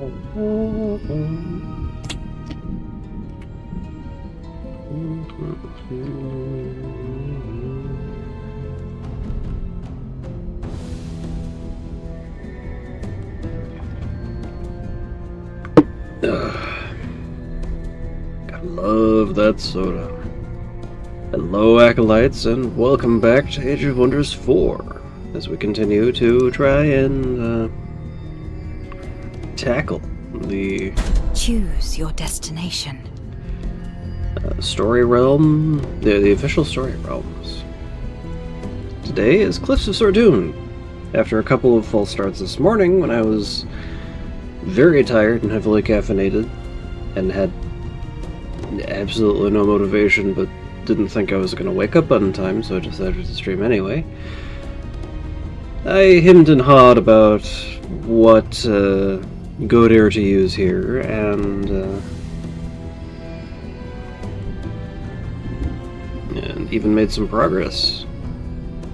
Gotta love that soda. Hello, Acolytes, and welcome back to Age of Wonders 4, as we continue to try and tackle the Choose your destination. story realm, the official story realms. Today is Cliffs of Sordunn. After a couple of false starts this morning, when I was very tired and heavily caffeinated, and had absolutely no motivation, but didn't think I was going to wake up on time, so I decided to stream anyway. I hemmed and hawed about what good air to use here, and even made some progress.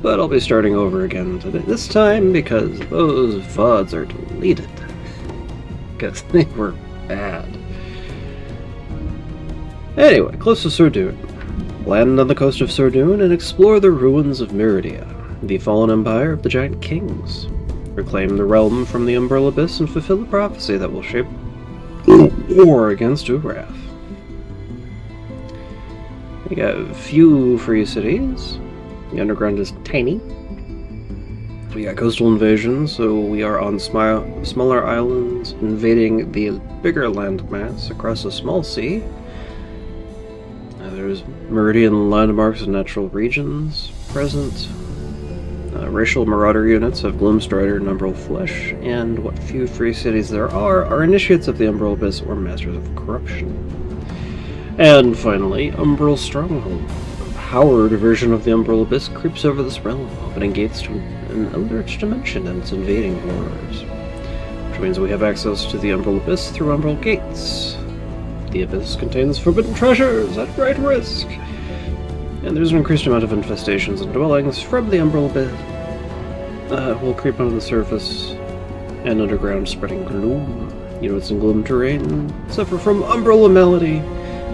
But I'll be starting over again today, this time because those VODs are deleted. Because they were bad. Anyway, Cliffs of Sordunn. Land on the coast of Sordunn and explore the ruins of Meridia, the fallen empire of the Giant Kings. Reclaim the realm from the Umbral Abyss and fulfill the prophecy that will shape war against Urath. We got a few free cities. The underground is tiny. We got coastal invasions, so we are on smaller islands, invading the bigger landmass across a small sea. There's meridian landmarks and natural regions present. Racial marauder units of Gloomstrider and Umbral Flesh, and what few free cities there are initiates of the Umbral Abyss or Masters of Corruption. And finally, Umbral Stronghold. A powered version of the Umbral Abyss creeps over this realm, opening gates to an eldritch dimension and its invading horrors. Which means we have access to the Umbral Abyss through Umbral Gates. The Abyss contains forbidden treasures at great risk, and there's an increased amount of infestations and dwellings from the Umbral Abyss. Will creep onto the surface and underground, spreading gloom. Units in gloom terrain suffer from Umbral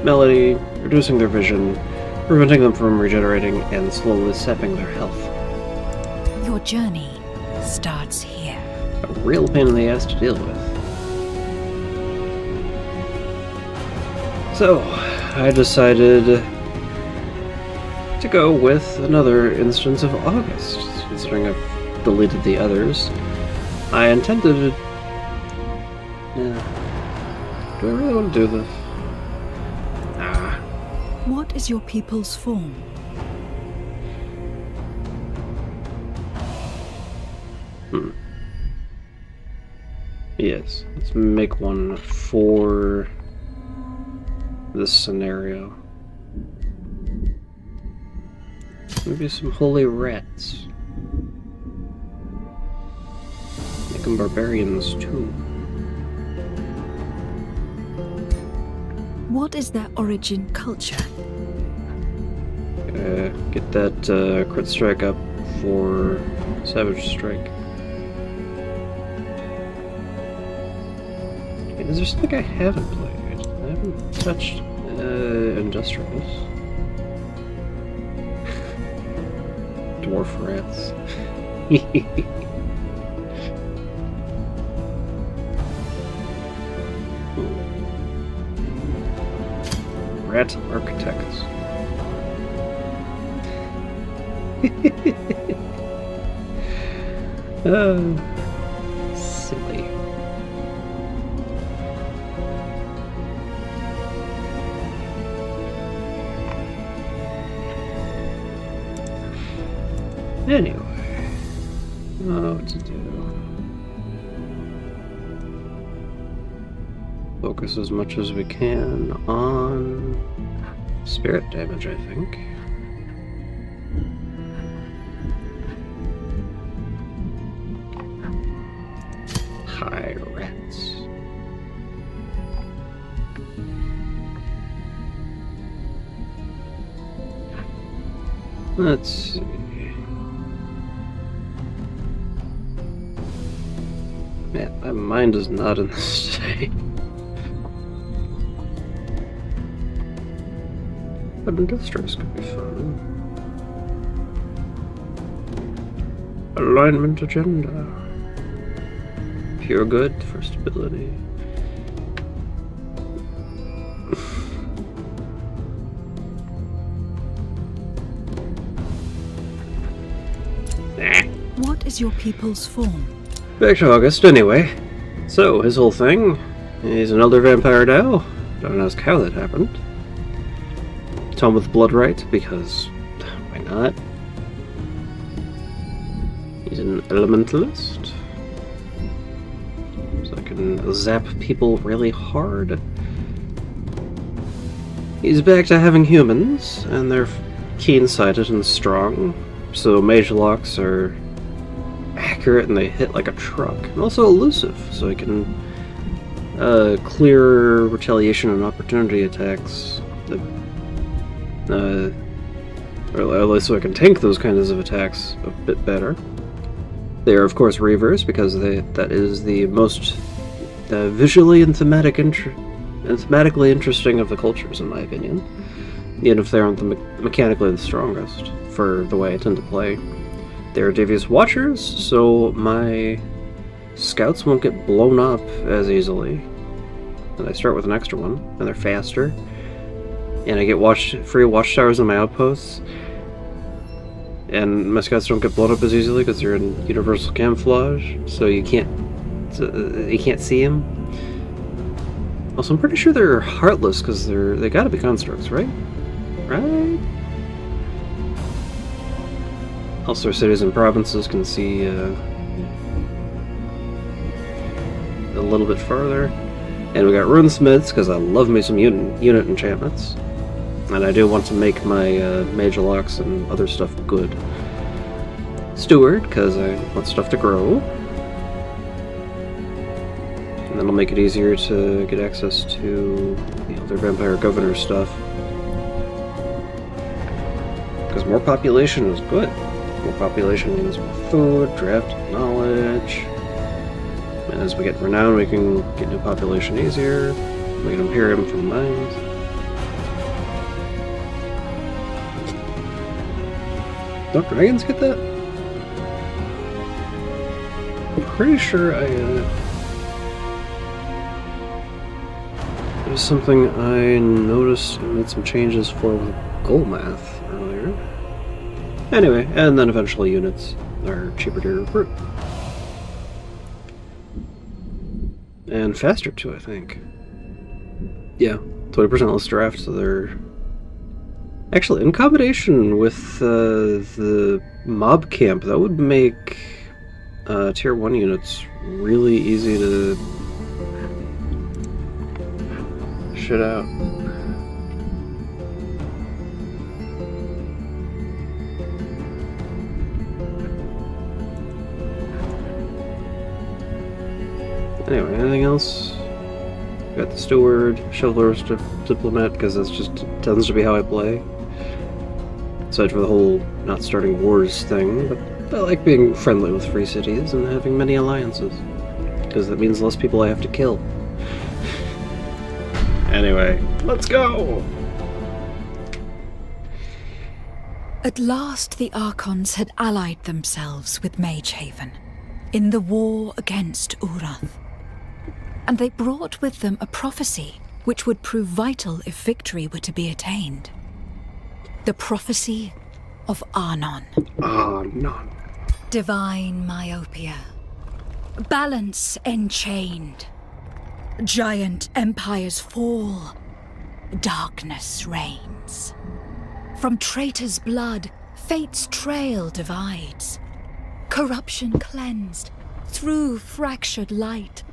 malady, reducing their vision, preventing them from regenerating, and slowly sapping their health. Your journey starts here. A real pain in the ass to deal with. So, I decided to go with another instance of August, considering I've deleted the others. I intended to... do I really want to do this? What is your people's form? Yes, let's make one for this scenario. Maybe some holy rats. Make them barbarians too. What is their origin culture? Get that crit strike up for Savage Strike. Okay, is there something I haven't played? I haven't touched Industrials. Dwarf rats. Rat Architects. Silly. Anyway, what to do? Focus as much as we can on spirit damage, I think. Hi, rats. Let's see. Man, my mind is not in this today. But industrious could be fun. Alignment agenda. Pure good for stability. What is your people's form? Back to August, anyway. So, his whole thing, he's an elder vampire now. Don't ask how that happened. Tome with blood right, because why not? He's an elementalist. So I can zap people really hard. He's back to having humans, and they're keen-sighted and strong. So mage locks are accurate and they hit like a truck. And also elusive, so he can clear retaliation and opportunity attacks. Or at least so I can tank those kinds of attacks a bit better. They are, of course, reavers, because that is the most visually and thematically interesting of the cultures, in my opinion. Even if they aren't mechanically the strongest, for the way I tend to play. They are devious watchers, so my scouts won't get blown up as easily. And I start with an extra one, and they're faster. And I get free watchtowers on my outposts. And my scouts don't get blown up as easily because they're in universal camouflage, so you can't see them. Also, I'm pretty sure they're heartless because they gotta be constructs, right? Right? Also, cities and provinces can see a little bit farther. And we got runesmiths, because I love me some unit enchantments. And I do want to make my mage locks and other stuff good. Steward, because I want stuff to grow. And that'll make it easier to get access to the other vampire governor stuff. Because more population is good. More population means more food, draft knowledge. And as we get renown, we can get new population easier. We can Imperium from mines. Don't dragons get that? I'm pretty sure there's something I noticed and made some changes for with goal math earlier. Anyway, and then eventually units are cheaper to recruit. And faster too, I think. Yeah, 20% less draft, so they're... Actually, in combination with the mob camp, that would make tier 1 units really easy to shit out. Anyway, anything else? Got the steward, chivalrous diplomat, because that's just tends to be how I play. Aside from the whole not starting wars thing, but I like being friendly with free cities and having many alliances, because that means less people I have to kill. Anyway, let's go! At last the Archons had allied themselves with Magehaven in the war against Urath. And they brought with them a prophecy which would prove vital if victory were to be attained. The prophecy of Arnon. Arnon. Divine myopia. Balance enchained. Giant empires fall. Darkness reigns. From traitor's blood, fate's trail divides. Corruption cleansed through fractured light.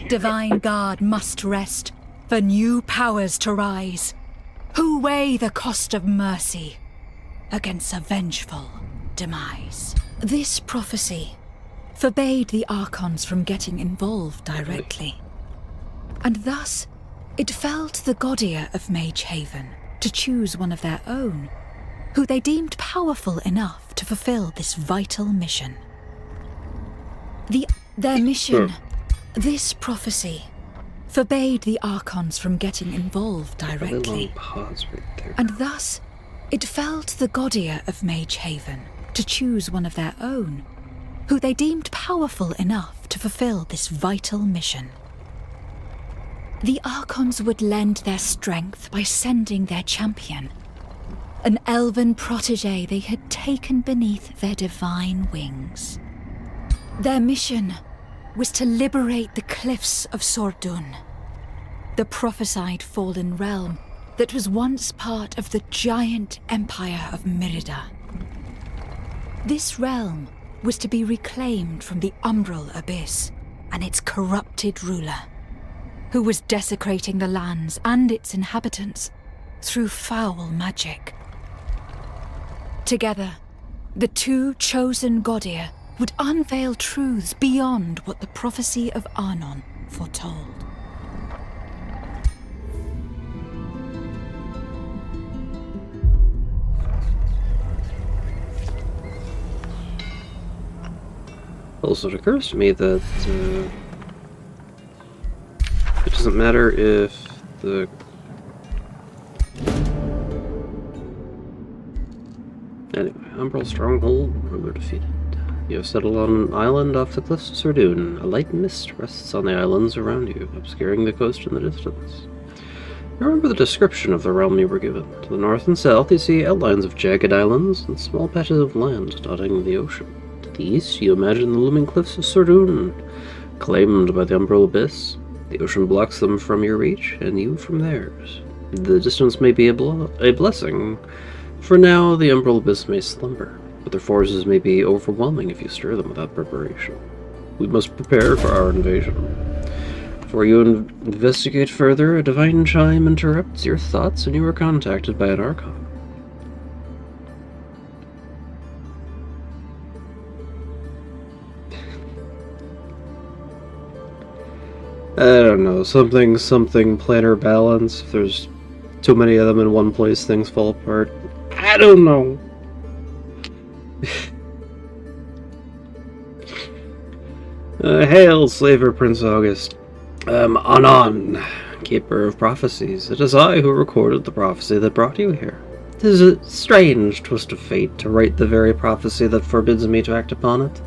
Divine guard must rest for new powers to rise, who weigh the cost of mercy against a vengeful demise. This prophecy forbade the Archons from getting involved directly, and thus it fell to the Gaudia of Magehaven to choose one of their own, who they deemed powerful enough to fulfill this vital mission. The Their mission, this prophecy, forbade the Archons from getting involved Really directly. long pause right there. And thus, it fell to the Godia of Mage Haven to choose one of their own, who they deemed powerful enough to fulfill this vital mission. The Archons would lend their strength by sending their champion, an elven protege they had taken beneath their divine wings. Their mission was to liberate the cliffs of Sordunn, the prophesied fallen realm that was once part of the giant empire of Merida. This realm was to be reclaimed from the umbral abyss and its corrupted ruler, who was desecrating the lands and its inhabitants through foul magic. Together, the two chosen Godia would unveil truths beyond what the prophecy of Arnon foretold. Also, it occurs to me that it doesn't matter if the anyway, Umbral Stronghold, ruler defeated. You have settled on an island off the cliffs of Sordunn. A light mist rests on the islands around you, obscuring the coast in the distance. You remember the description of the realm you were given. To the north and south, you see outlines of jagged islands and small patches of land dotting the ocean. To the east, you imagine the looming cliffs of Sordunn, claimed by the Umbral Abyss. The ocean blocks them from your reach, and you from theirs. The distance may be a blessing. For now, the Umbral Abyss may slumber, but their forces may be overwhelming if you stir them without preparation. We must prepare for our invasion. Before you investigate further, a divine chime interrupts your thoughts and you are contacted by an Archon. I don't know, something planar balance. If there's too many of them in one place, things fall apart. I don't know. Hail, slaver Prince August. Anon, keeper of prophecies. It is I who recorded the prophecy that brought you here. It is a strange twist of fate to write the very prophecy that forbids me to act upon it.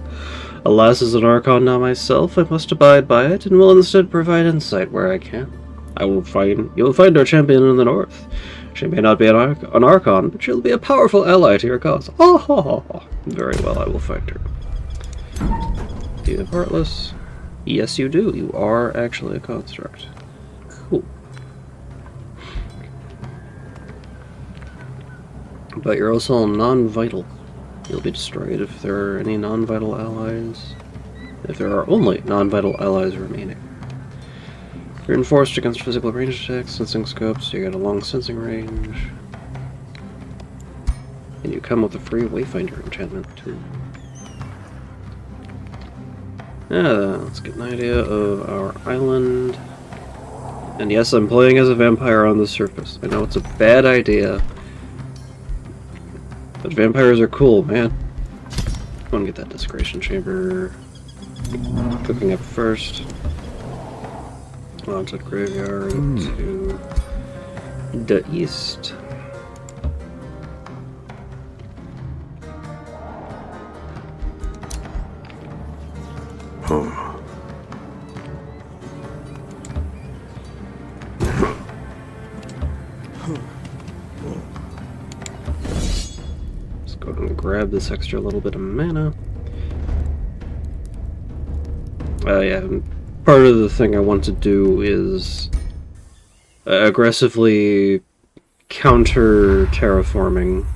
Alas, as an Archon now myself, I must abide by it, and will instead provide insight where I can. You will find our champion in the north. She may not be an Archon, but she'll be a powerful ally to your cause. Oh, very well, I will find her. Do you have Heartless? Yes, you do. You are actually a construct. Cool. But you're also non-vital. You'll be destroyed if there are any non-vital allies. If there are only non-vital allies remaining. You're enforced against physical range attacks, sensing scopes, so you got a long sensing range. And you come with a free Wayfinder enchantment, too. Let's get an idea of our island. And yes, I'm playing as a vampire on the surface. I know it's a bad idea. But vampires are cool, man. I want to get that desecration chamber cooking up first. Onto the graveyard to the east. Let's go ahead and grab this extra little bit of mana. Yeah, part of the thing I want to do is aggressively counter terraforming.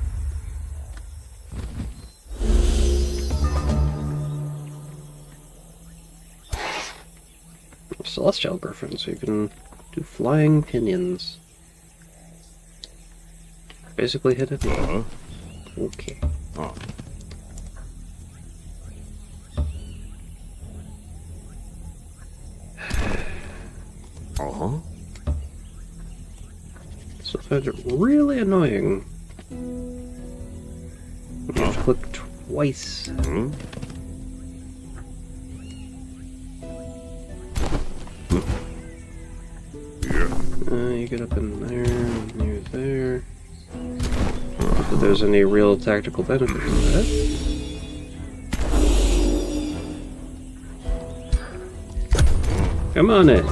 Celestial Griffin, so you can do flying pinions. Basically hit it. Okay. So I find it really annoying. You have to click twice. you get up in there, and near there. Not that there's any real tactical benefit from that. Come on in.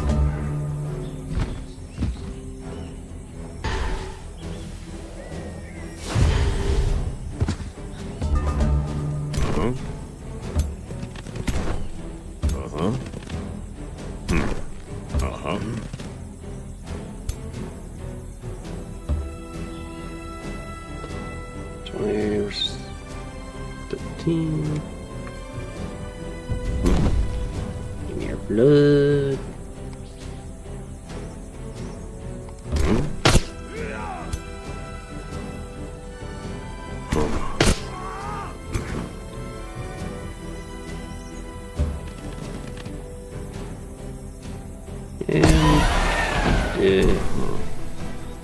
Give me your blood. And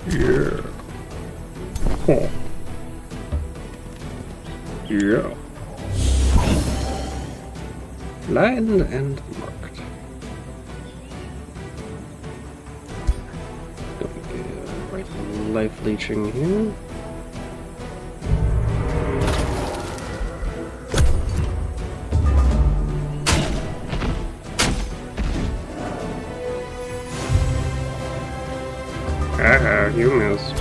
yeah. Oh. Yeah. Lined and marked. Don't get right life leeching here. Ah, you missed.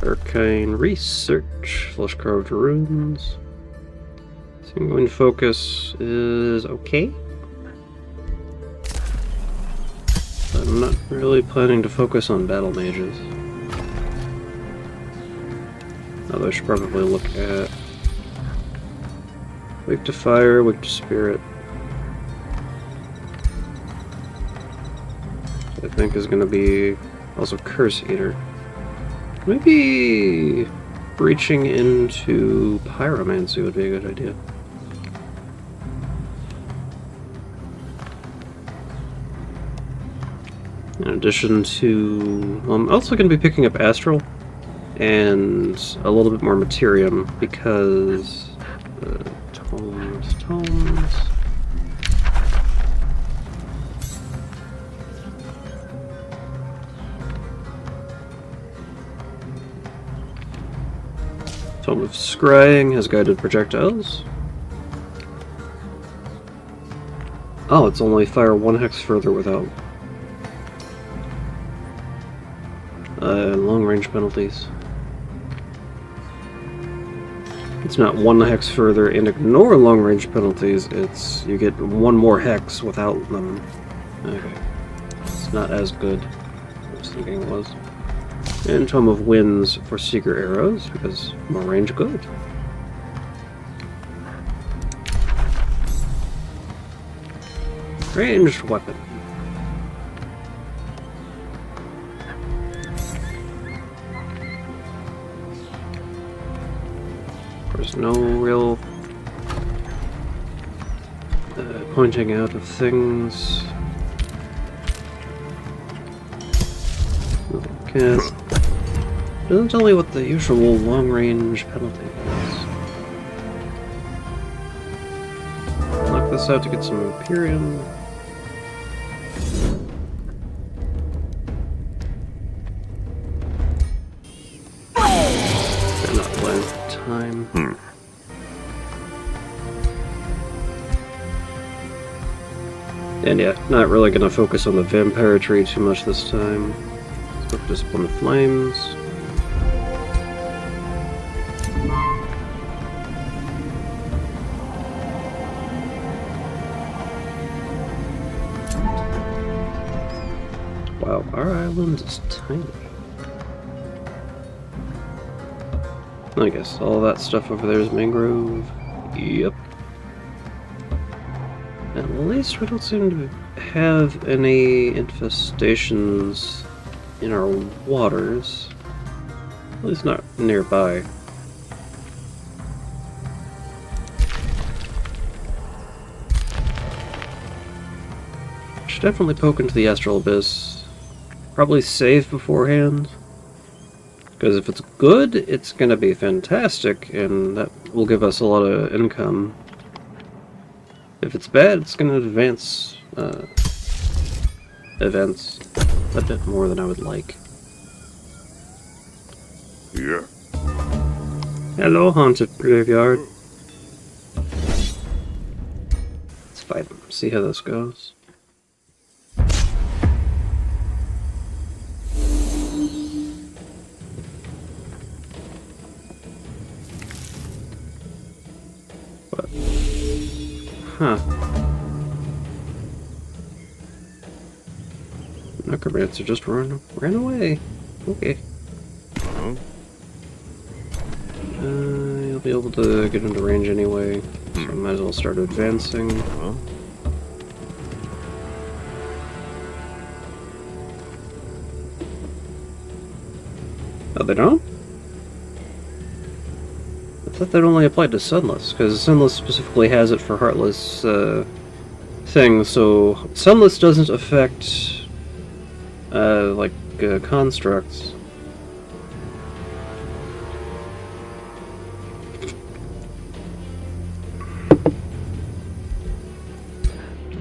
Arcane Research, Flesh Carved Runes. Single focus is okay. I'm not really planning to focus on battle mages. Although I should probably look at weak to fire, weak to spirit. I think is going to be also Curse Eater. Maybe breaching into Pyromancy would be a good idea. In addition to... I'm also going to be picking up Astral and a little bit more Materium because... Tomes... Tome of Scrying has guided projectiles. Oh, it's only fire 1 hex further without long range penalties. It's not 1 hex further and ignore long range penalties, it's you get 1 more hex without them. Okay. It's not as good as I was thinking it was. And Tome of Winds for Seeker Arrows, because more range good. Ranged weapon. There's no real pointing out of things. Okay. Doesn't tell me what the usual long-range penalty is. Knock this out to get some Imperium. I'm not playing for time. And yeah, not really gonna focus on the vampire tree too much this time. Let's Discipline of Flames. Wow, our island is tiny. I guess all that stuff over there is mangrove. Yep. At least we don't seem to have any infestations in our waters. At least not nearby. Should definitely poke into the Astral Abyss Probably save beforehand. Because if it's good, it's going to be fantastic, and that will give us a lot of income. If it's bad, it's going to advance events a bit more than I would like. Yeah. Hello, haunted graveyard. Let's fight them, see how this goes. What? Huh. Necromancer just ran away. Okay. You'll be able to get into range anyway, so I might as well start advancing. Oh, they don't? I thought that only applied to Sunless, because Sunless specifically has it for Heartless things, so Sunless doesn't affect constructs.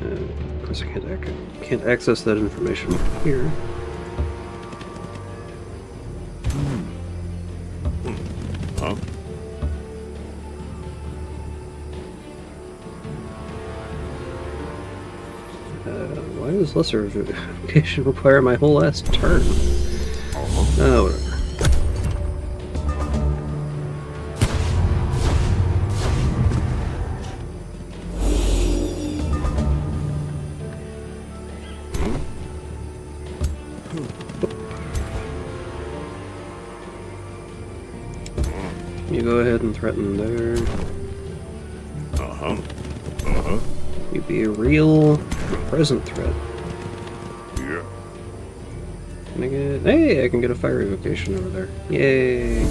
Of course, I can't access that information here. Huh? Why does lesser evocation require my whole last turn? Oh, whatever. You go ahead and threaten there. You'd be a real present threat. Yeah. Can I get... Hey, I can get a fire evocation over there. Yay!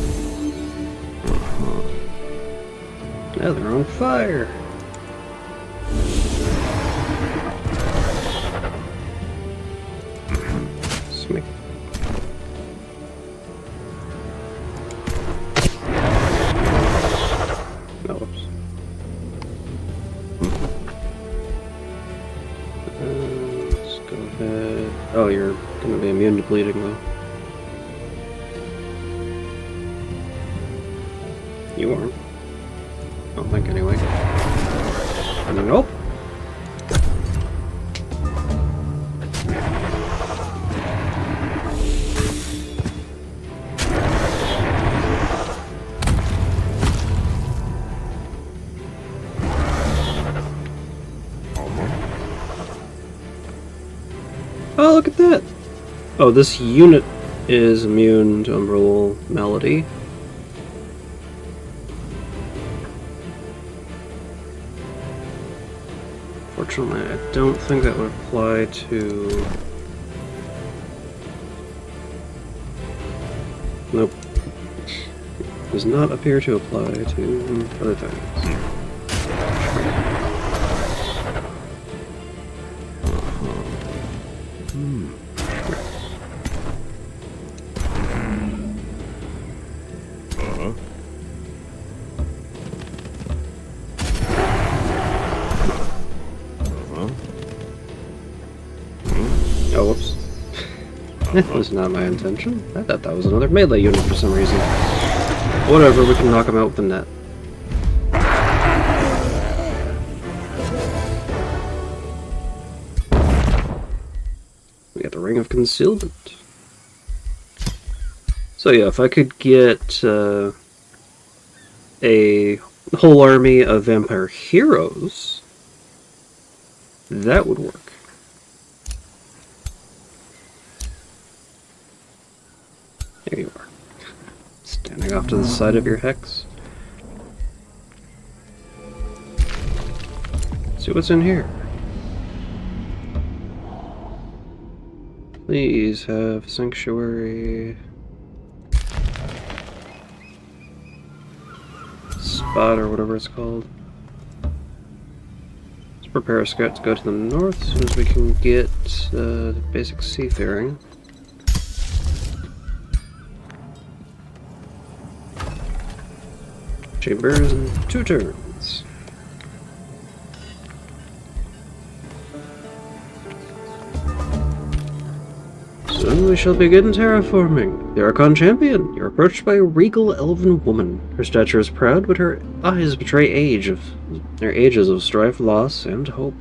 Now they're on fire! Smack. No, whoops. Let's go ahead. Oh, you're gonna be immune to bleeding, though. You aren't. I don't think, anyway. Nope. Oh, look at that! Oh, this unit is immune to Umbral Melody. Fortunately, I don't think that would apply to... Nope. Does not appear to apply to other things. Oh, whoops. That was not my intention. I thought that was another melee unit for some reason. Whatever, we can knock him out with the net. We got the Ring of Concealment. So yeah, if I could get a whole army of vampire heroes, that would work. There you are. Standing off to the side of your hex. See what's in here. Please have sanctuary. Spot or whatever it's called. Let's prepare a scout to go to the north as soon as we can get basic seafaring. Chambers in 2 turns. Soon we shall begin terraforming. The Archon Champion, you're approached by a regal elven woman. Her stature is proud, but her eyes betray ages of strife, loss, and hope.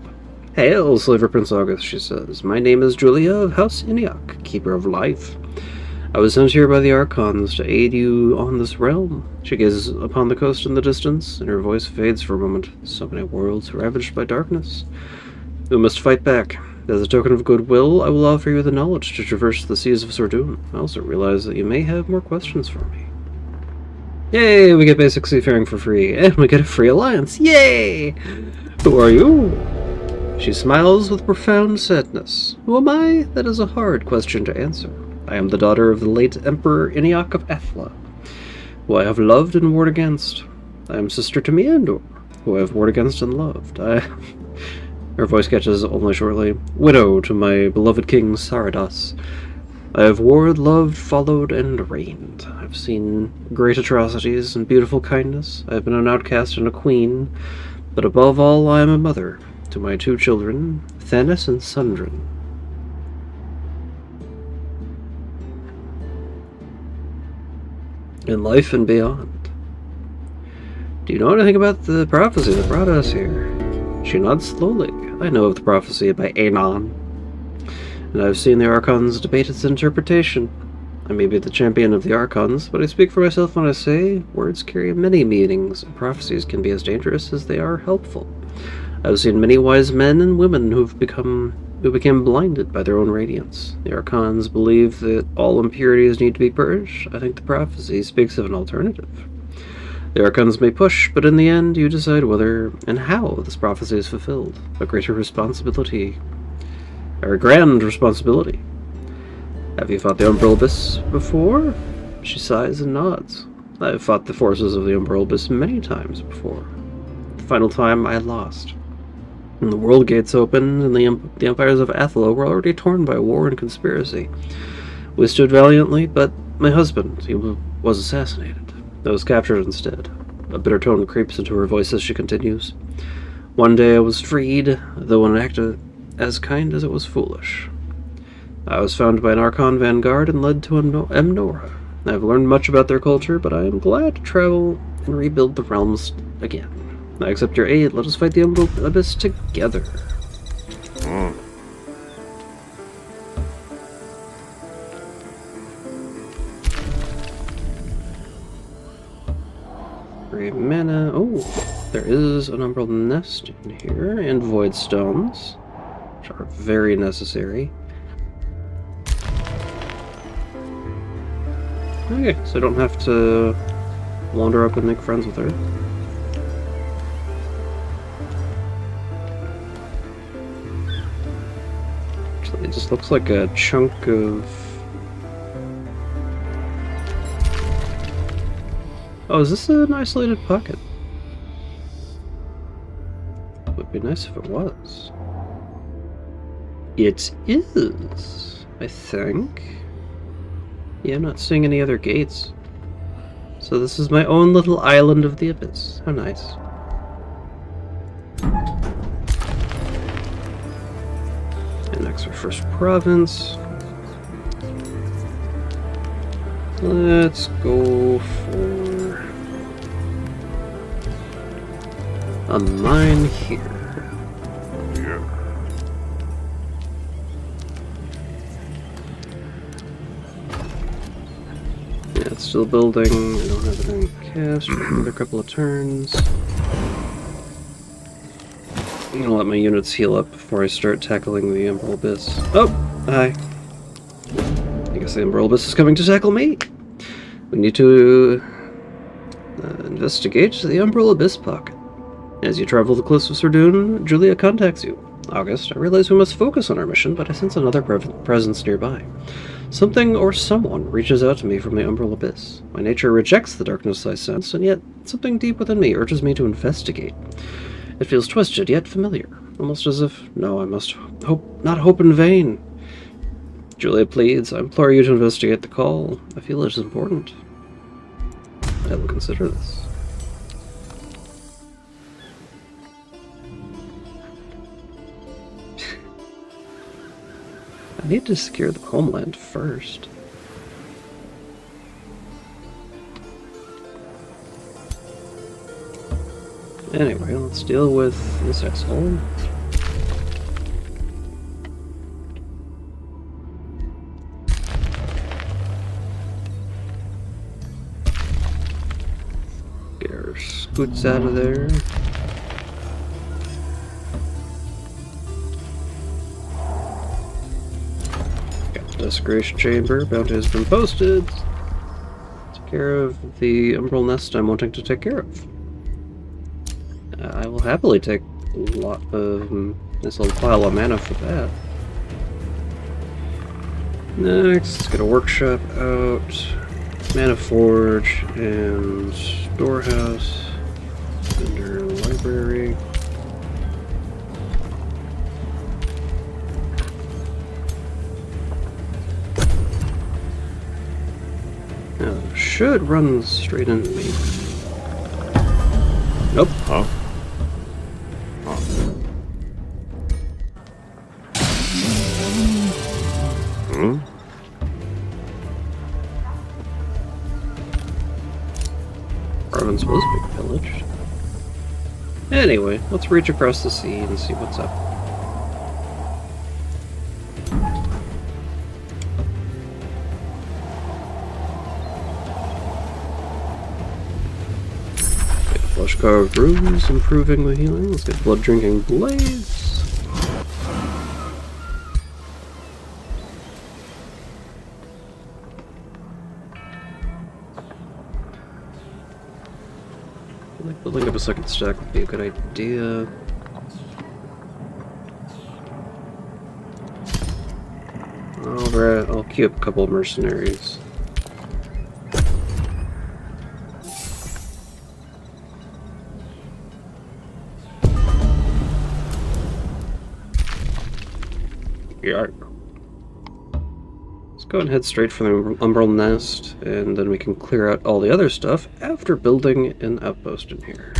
Hail, Slaver Prince August, she says. My name is Julia of House Iniok, Keeper of Life. I was sent here by the Archons to aid you on this realm. She gazes upon the coast in the distance, and her voice fades for a moment. So many worlds ravaged by darkness. We must fight back. As a token of goodwill, I will offer you the knowledge to traverse the seas of Sordunn. I also realize that you may have more questions for me. Yay! We get basic seafaring for free, and we get a free alliance. Yay! Who are you? She smiles with profound sadness. Who am I? That is a hard question to answer. I am the daughter of the late Emperor Iniok of Athla, who I have loved and warred against. I am sister to Meandor, who I have warred against and loved. Her voice catches only shortly. Widow to my beloved king Saradas. I have warred, loved, followed, and reigned. I've seen great atrocities and beautiful kindness. I have been an outcast and a queen, but above all I am a mother to my 2 children, Thanis and Sundrin. In life and beyond. Do you know anything about the prophecy that brought us here? She nods slowly. I know of the prophecy by Aenon, and I've seen the Archons debate its interpretation. I may be the champion of the Archons, but I speak for myself when I say words carry many meanings, and prophecies can be as dangerous as they are helpful. I've seen many wise men and women who became blinded by their own radiance. The Archons believe that all impurities need to be purged. I think the prophecy speaks of an alternative. The Archons may push, but in the end you decide whether and how this prophecy is fulfilled. A greater responsibility, or a grand responsibility. Have you fought the Umbral Abyss before? She sighs and nods. I have fought the forces of the Umbral Abyss many times before. The final time I lost. When the world gates opened and the empires of Athla were already torn by war and conspiracy. We stood valiantly, but my husband, he was assassinated. I was captured instead. A bitter tone creeps into her voice as she continues. One day I was freed, though an act as kind as it was foolish. I was found by an Archon vanguard and led to Emnora. I have learned much about their culture, but I am glad to travel and rebuild the realms again. I accept your aid. Let us fight the Umbral Abyss together. Great mana. Oh, there is an Umbral Nest in here, and Void Stones, which are very necessary. Okay, so I don't have to wander up and make friends with her. Actually, it just looks like a chunk of... Oh, is this an isolated pocket? Would be nice if it was. It is, I think. Yeah, I'm not seeing any other gates. So this is my own little island of the abyss. How nice. And next our first province. Let's go for a mine here. Yeah. Yeah, it's still building. I don't have it in cast for another couple of turns. I'm gonna let my units heal up before I start tackling the Umbral Abyss. Oh! Hi. I guess the Umbral Abyss is coming to tackle me! We need to investigate the Umbral Abyss pocket. As you travel the cliffs of Sordunn, Julia contacts you. August, I realize we must focus on our mission, but I sense another presence nearby. Something or someone reaches out to me from the Umbral Abyss. My nature rejects the darkness I sense, and yet something deep within me urges me to investigate. It feels twisted, yet familiar. Almost as if, no, I must not hope in vain. Julia pleads, I implore you to investigate the call. I feel it is important. I will consider this. I need to secure the homeland first. Anyway, let's deal with this asshole. Get our scoots out of there. Got the desecration chamber. Bounty has been posted. Take care of the umbral nest I'm wanting to take care of. I will happily take a lot of this little pile of mana for that. Next, let's get a workshop out, mana forge, and storehouse under library. Now, should run straight into me. Nope. Huh? Province was big village. Anyway, let's reach across the sea and see what's up. Get flesh-carved runes, improving the healing. Let's get blood-drinking blades. I think building up a second stack would be a good idea. Alright, I'll queue up a couple of mercenaries. Yeah. Let's go and head straight for the Umbral Nest, and then we can clear out all the other stuff after building an outpost in here.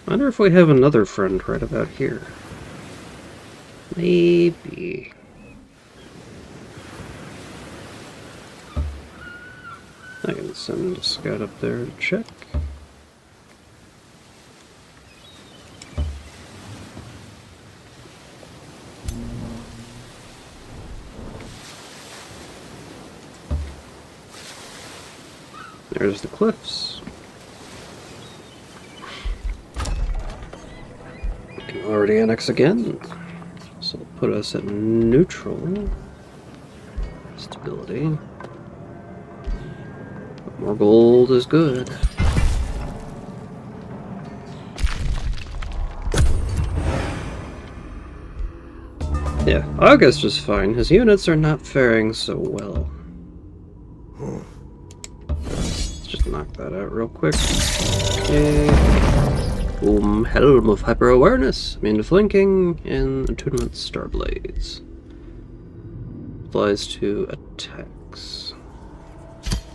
Wonder if we have another friend right about here. Maybe. I can send a scout up there to check. There's the cliffs. We can already annex again. So it'll put us at neutral stability. But more gold is good. Yeah, August is fine. His units are not faring so well. Knock that out real quick. Okay. Boom. Helm of Hyper Awareness. Immune to flanking. And Attunement Starblades. Applies to attacks.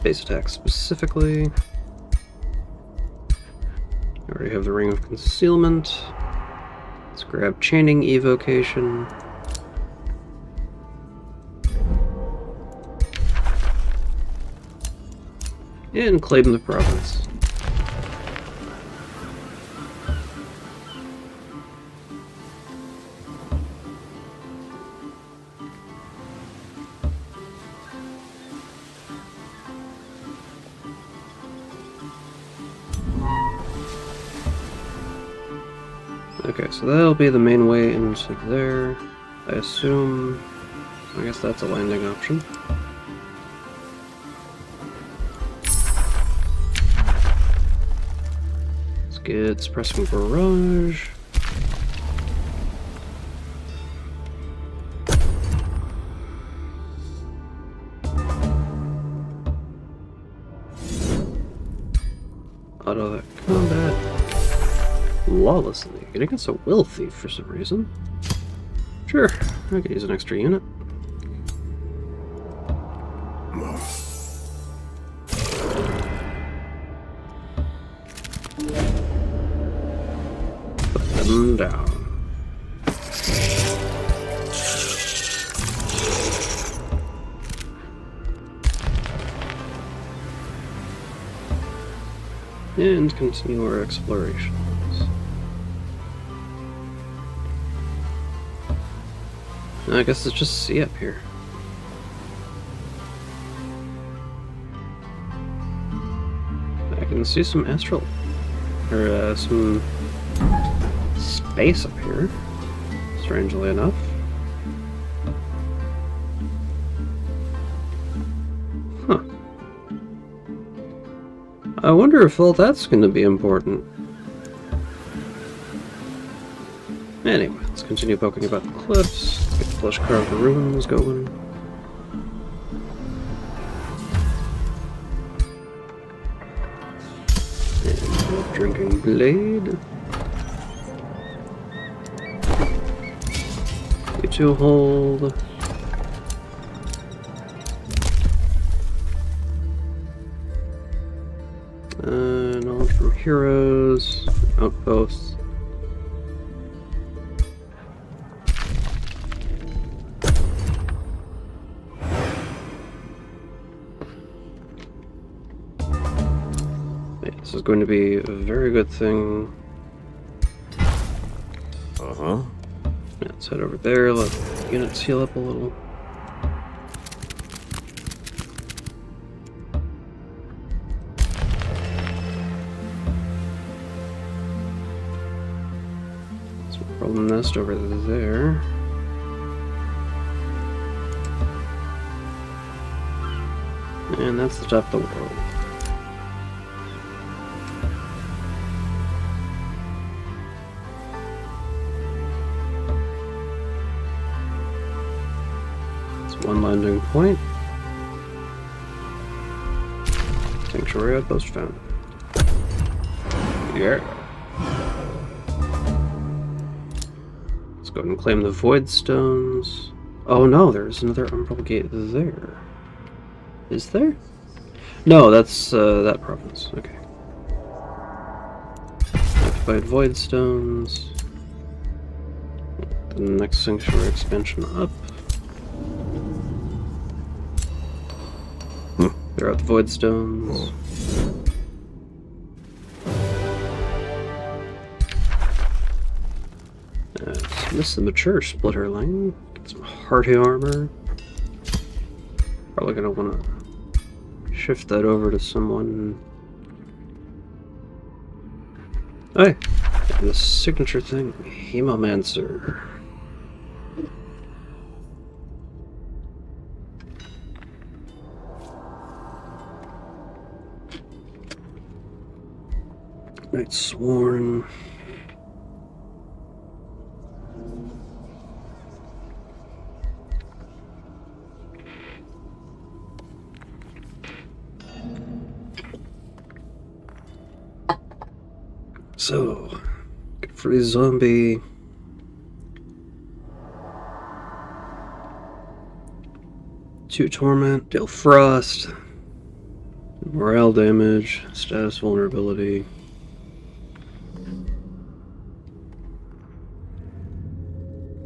Base attacks specifically. I already have the Ring of Concealment. Let's grab Chaining Evocation. And claim the province. Okay, so that'll be the main way into there. I assume... I guess that's a landing option. Get suppressing barrage. Auto that combat. Lawlessly. Getting us a will thief for some reason. Sure, I could use an extra unit. Down. And continue our explorations. I guess it's just sea up here. I can see some astral, or some space up here, strangely enough. Huh. I wonder if all that's going to be important. Anyway, let's continue poking about the cliffs, get the flesh carved ruins going. And a drinking blade. You two hold. Knowledge from heroes, outposts. This is going to be a very good thing. Uh-huh. Let's head over there, let the units heal up a little. Problem nest over there. And that's the top of the world. It's one landing point. Sanctuary outpost found. Yeah. Let's go ahead and claim the Void Stones. Oh no, there's another Umbral Gate there. Is there? No, that's that province. Okay. Occupied Void Stones. The next Sanctuary expansion up. There are the Void Stones. Miss the mature splitterling. Get some hearty armor. Probably gonna wanna shift that over to someone. Hey! And the signature thing, Hemomancer. Knight Sworn. So, good free zombie. Two torment, deal frost, morale damage, status vulnerability.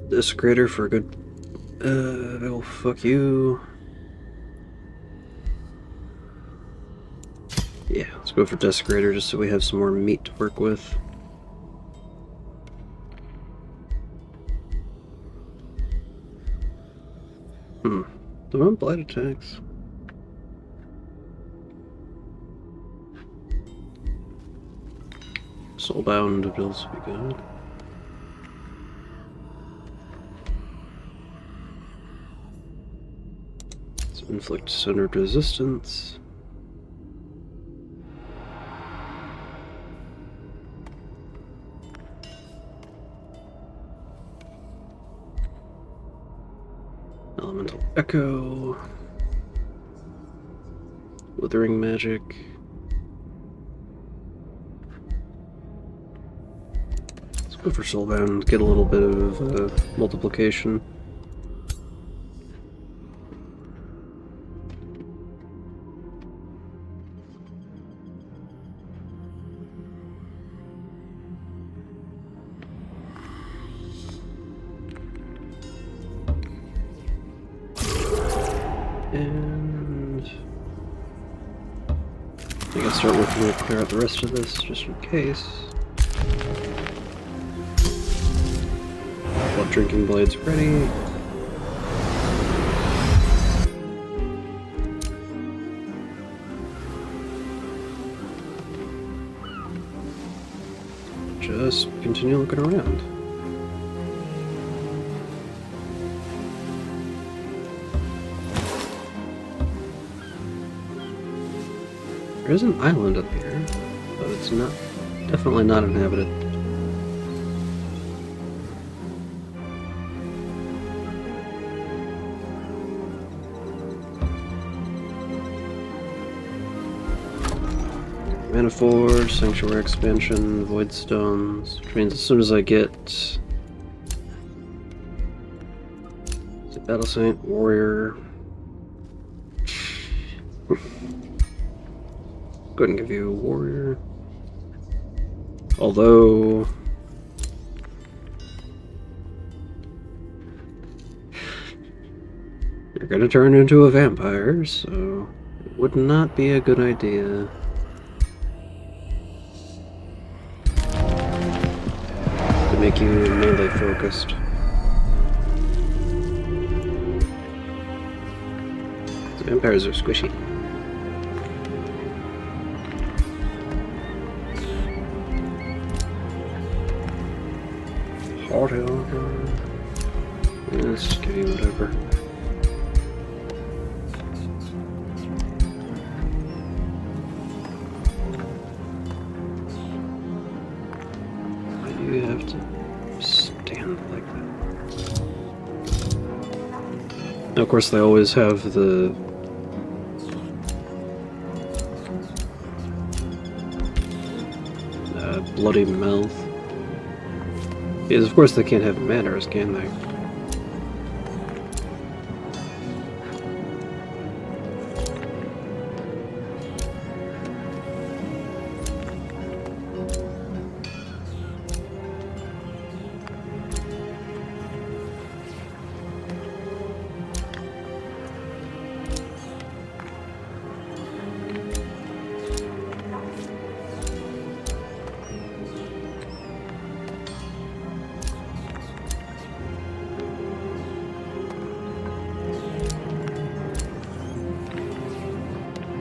Desecrator for a good. Oh, fuck you. Yeah, let's go for Desecrator just so we have some more meat to work with. Do I want blight attacks? Soulbound abilities would be good. Let's inflict centered resistance. Elemental Echo. Withering Magic. Let's go for Soulbound, get a little bit of multiplication. And I can start working to clear out the rest of this just in case. Blood drinking blades ready. Just continue looking around. There is an island up here, but it's definitely not inhabited. Manifold, Sanctuary Expansion, Void Stones, which means as soon as I get Battle Saint, Warrior. Go ahead and give you a Warrior. Although you're gonna turn into a vampire, so it would not be a good idea. To make you melee focused. The vampires are squishy. Let's give you whatever. Why do you have to stand like that? Now, of course, they always have the bloody mouth. Because of course they can't have manners, can they?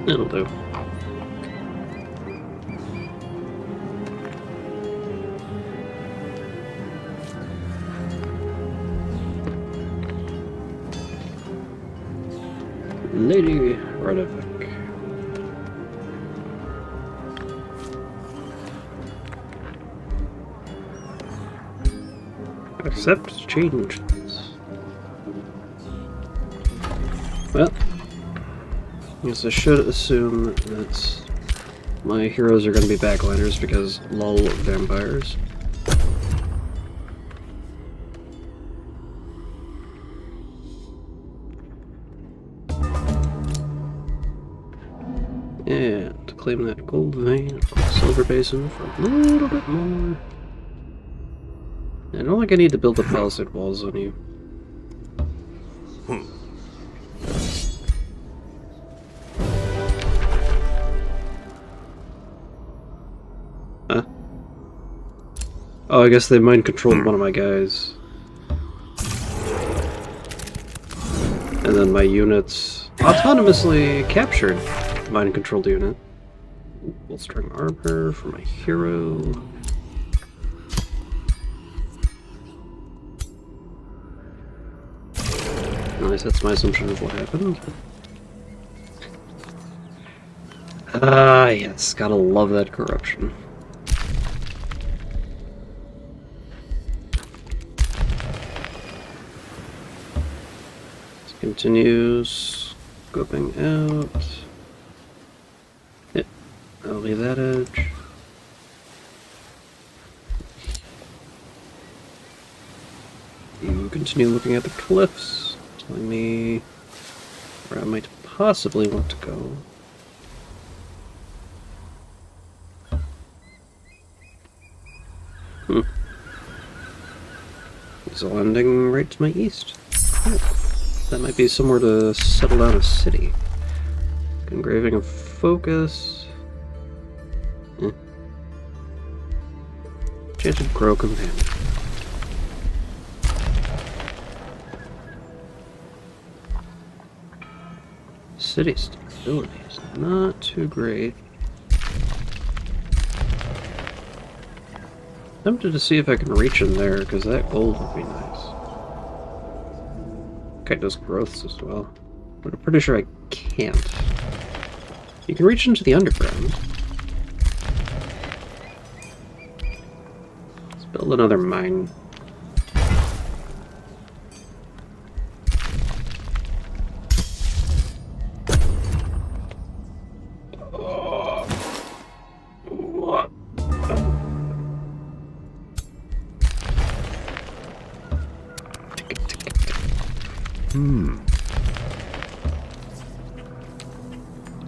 It'll do. Lady Radovic. Accept changes. Well, I guess I should assume that my heroes are going to be backliners because lol vampires. And to claim that gold vein, silver basin for a little bit more. I don't think I need to build the palisade walls on you. Huh? Oh, I guess they mind controlled one of my guys. And then my units autonomously captured mind controlled unit. Bolstering armor for my hero. Nice, that's my assumption of what happened. Ah, yes, gotta love that corruption. Let's continue scoping out. Yep, I'll leave that edge. You continue looking at the cliffs, telling me where I might possibly want to go. It's a landing right to my east. Cool. That might be somewhere to settle down a city. Engraving of focus. Enchanted Grow Companion. City stability is not too great. Tempted to see if I can reach in there, because that gold would be nice. Okay, it does growths as well. But I'm pretty sure I can't. You can reach into the underground. Let's build another mine.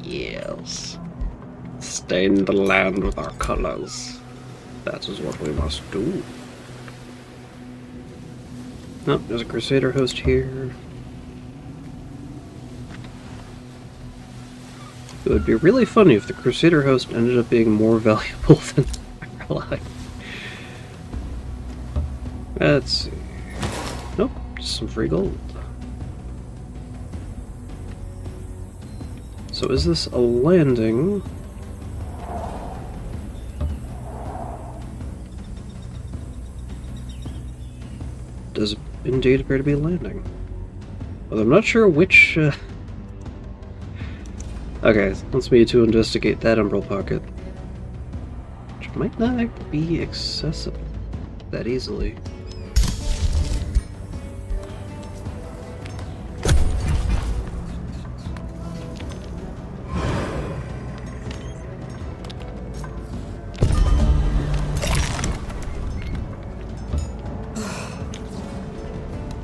Yes. Stain the land with our colors. That is what we must do. Oh, there's a Crusader host here. It would be really funny if the Crusader host ended up being more valuable than Ally. Let's see. Nope, just some free gold. So is this a landing? Does indeed appear to be a landing. Well, I'm not sure which... Okay, wants me to investigate that Umbral Pocket. Which might not be accessible that easily.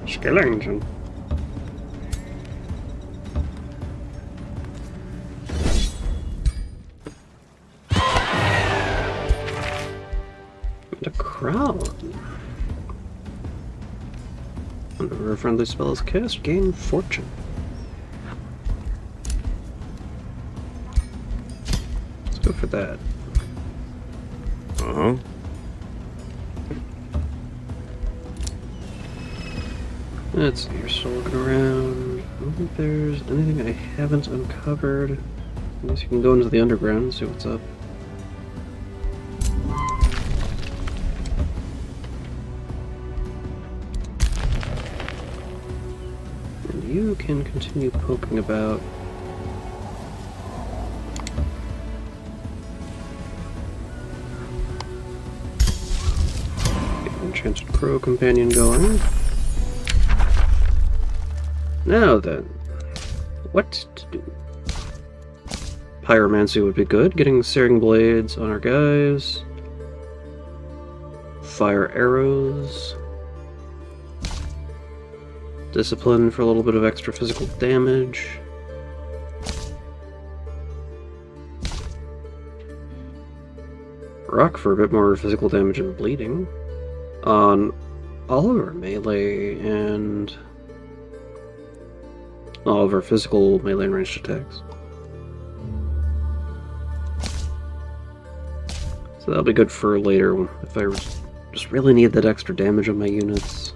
Skill engine. And a crown. Whenever a friendly spell is cast, gain fortune. Let's go for that. Uh-huh. Let's see, you're still looking around. I don't think there's anything I haven't uncovered. I guess you can go into the underground and see what's up. And you can continue poking about. Get an Enchanted Crow Companion going. Now then, what to do? Pyromancy would be good. Getting Searing Blades on our guys. Fire Arrows. Discipline for a little bit of extra physical damage. Rock for a bit more physical damage and bleeding. On all of our melee and all of our physical melee and ranged attacks. So that'll be good for later if I just really need that extra damage on my units.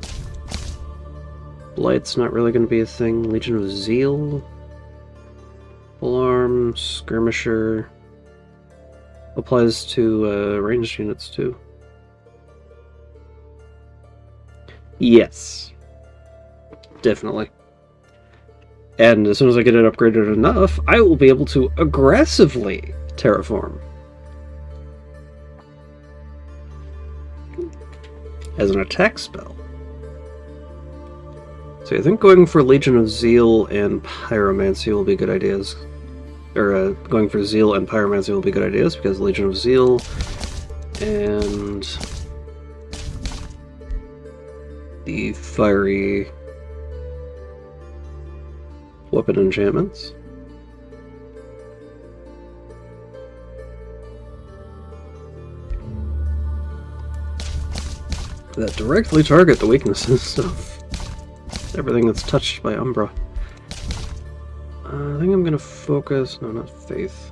Blight's not really going to be a thing. Legion of Zeal. Full-arm, Skirmisher. Applies to ranged units too. Yes. Definitely. And as soon as I get it upgraded enough, I will be able to aggressively terraform. As an attack spell. So I think going for Legion of Zeal and Pyromancy will be good ideas. Or going for Zeal and Pyromancy will be good ideas, because Legion of Zeal and the fiery weapon enchantments. That directly target the weaknesses of everything that's touched by Umbra. I think I'm gonna focus... No, not Faith.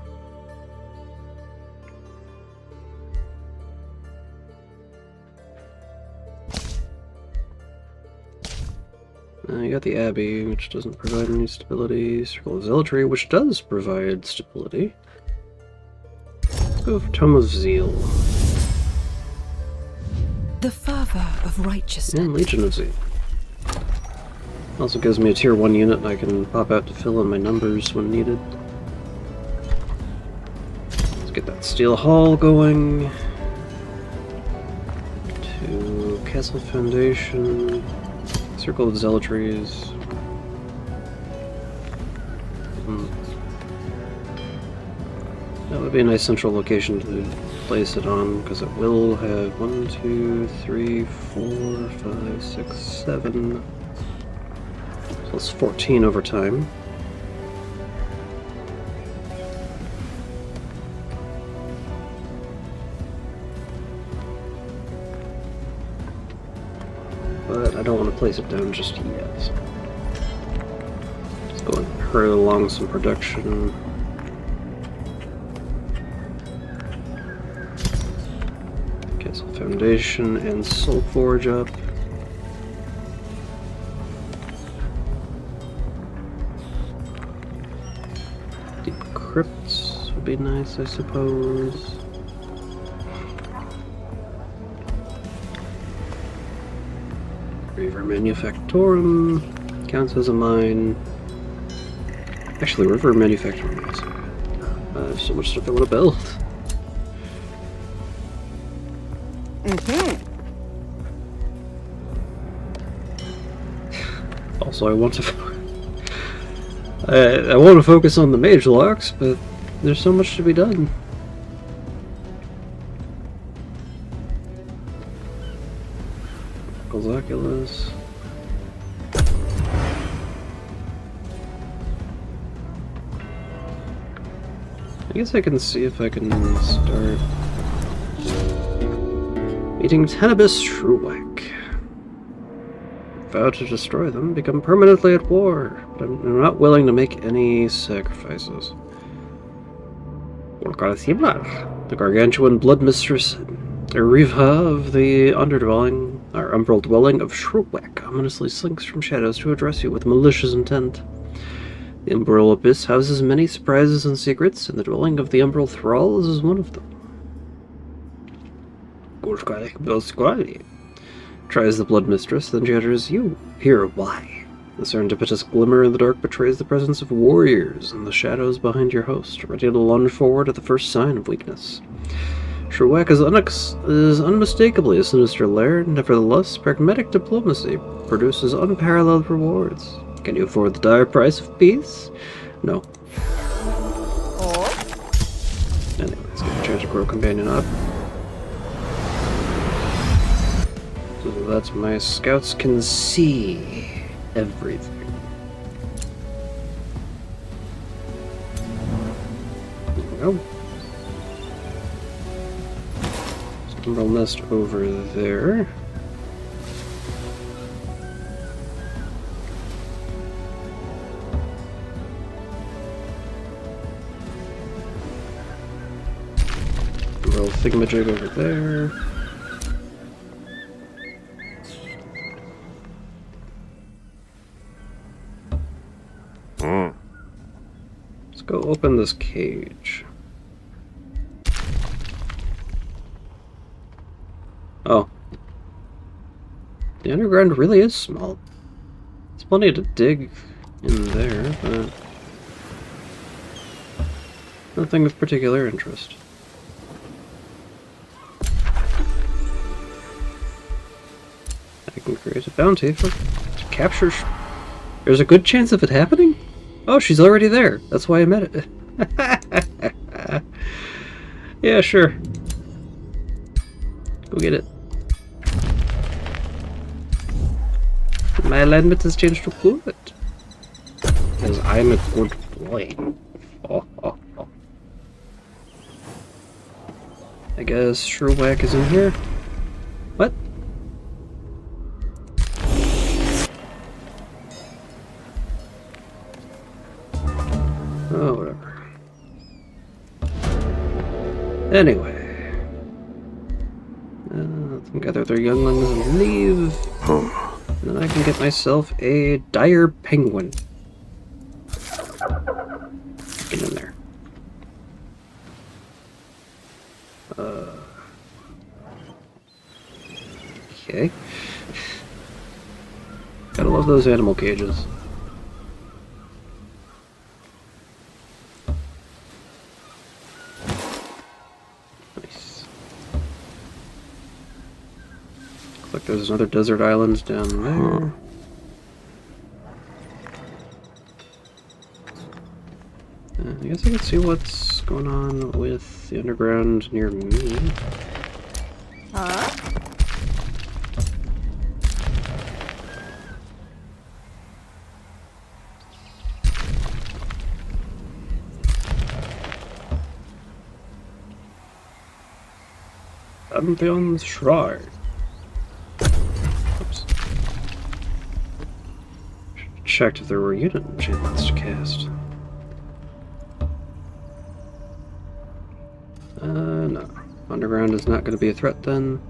You got the Abbey, which doesn't provide any stability. Circle of Zealotry, which does provide stability. Let's go for Tome of Zeal. The fervor of righteousness. And Legion of Zeal. Also gives me a tier 1 unit and I can pop out to fill in my numbers when needed. Let's get that Steel Hall going. To Castle Foundation. Circle of Zealotries. That would be a nice central location to place it on, because it will have 1, 2, 3, 4, 5, 6, 7. Plus 14 over time. But I don't want to place it down just yet. Let's go and hurry along some production. Castle Foundation and Soul Forge up. Deep Crypts would be nice, I suppose. River Manufactorum counts as a mine. Actually, River Manufactorum is. There's so much stuff I want to build. Also, I want to. I want to focus on the mage locks, but there's so much to be done. Oculus. I guess I can see if I can start meeting Tenebis Shruwek. Vow to destroy them, become permanently at war, but I'm not willing to make any sacrifices. The gargantuan blood mistress Riva of the underdwelling, or umbral dwelling of Shruwek, ominously slinks from shadows to address you with malicious intent. The umbral abyss houses many surprises and secrets, and the dwelling of the umbral thralls is one of them. Tries the blood mistress, then she utters, "You hear why?" The serendipitous glimmer in the dark betrays the presence of warriors in the shadows behind your host, ready to lunge forward at the first sign of weakness. Shruwek is unmistakably a sinister lair, nevertheless, pragmatic diplomacy produces unparalleled rewards. Can you afford the dire price of peace? No. Anyway, let's get a chance to grow companion up. So that's my scouts can see everything. There we go. Umbral nest over there. Umbral thingamajig over there. Let's go open this cage. Oh. The underground really is small. There's plenty to dig in there, but nothing of particular interest. I can create a bounty to capture... There's a good chance of it happening? Oh, she's already there. That's why I met it. Yeah, sure. Go get it. My alignment has changed to good. Because I'm a good boy. Oh, oh, oh. I guess Shruwek is in here. What? Anyway. Let them gather their younglings and leave. And then I can get myself a dire penguin. Get in there. Okay. Gotta love those animal cages. Nice. Looks like there's another desert island down there. I guess I can see what's going on with the underground near me. Huh? Pantheon's Shrine. Oops. Should've checked if there were unit enchantments to cast. No. Underground is not going to be a threat then.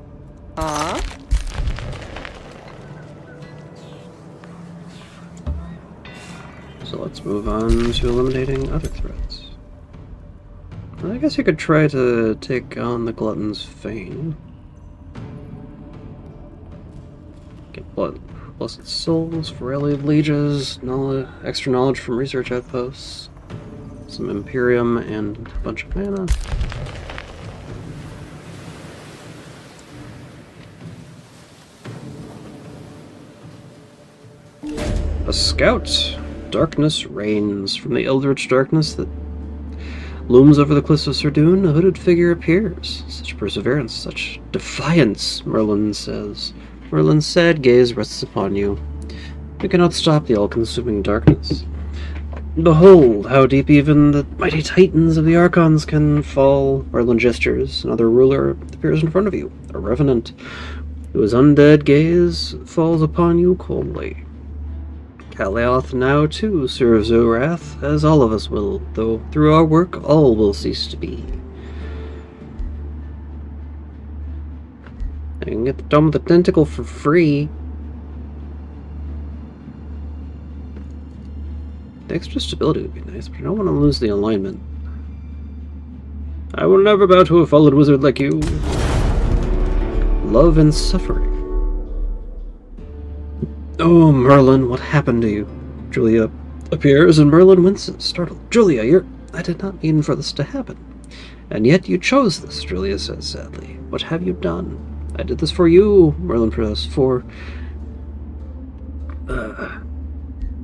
So let's move on to eliminating other threats. I guess you could try to take on the Glutton's Fane. Get Blessed Souls, Virelli of Lieges, extra knowledge from research outposts, some Imperium, and a bunch of mana. A scout! Darkness reigns. From the eldritch darkness that looms over the cliffs of Sordunn, a hooded figure appears. Such perseverance, such defiance, Merlin says. Merlin's sad gaze rests upon you. You cannot stop the all-consuming darkness. Behold, how deep even the mighty titans of the Archons can fall. Merlin gestures. Another ruler appears in front of you, a revenant, whose undead gaze falls upon you coldly. Kaleoth now, too, serves Zorath, as all of us will, though through our work all will cease to be. I can get the Dome of the Tentacle for free. The extra stability would be nice, but I don't want to lose the alignment. I will never bow to a fallen wizard like you. Love and suffering. Oh, Merlin, what happened to you? Julia appears, and Merlin winces, startled. Julia, I did not mean for this to happen. And yet you chose this, Julia says sadly. What have you done? I did this for you, Merlin protests, for... I'm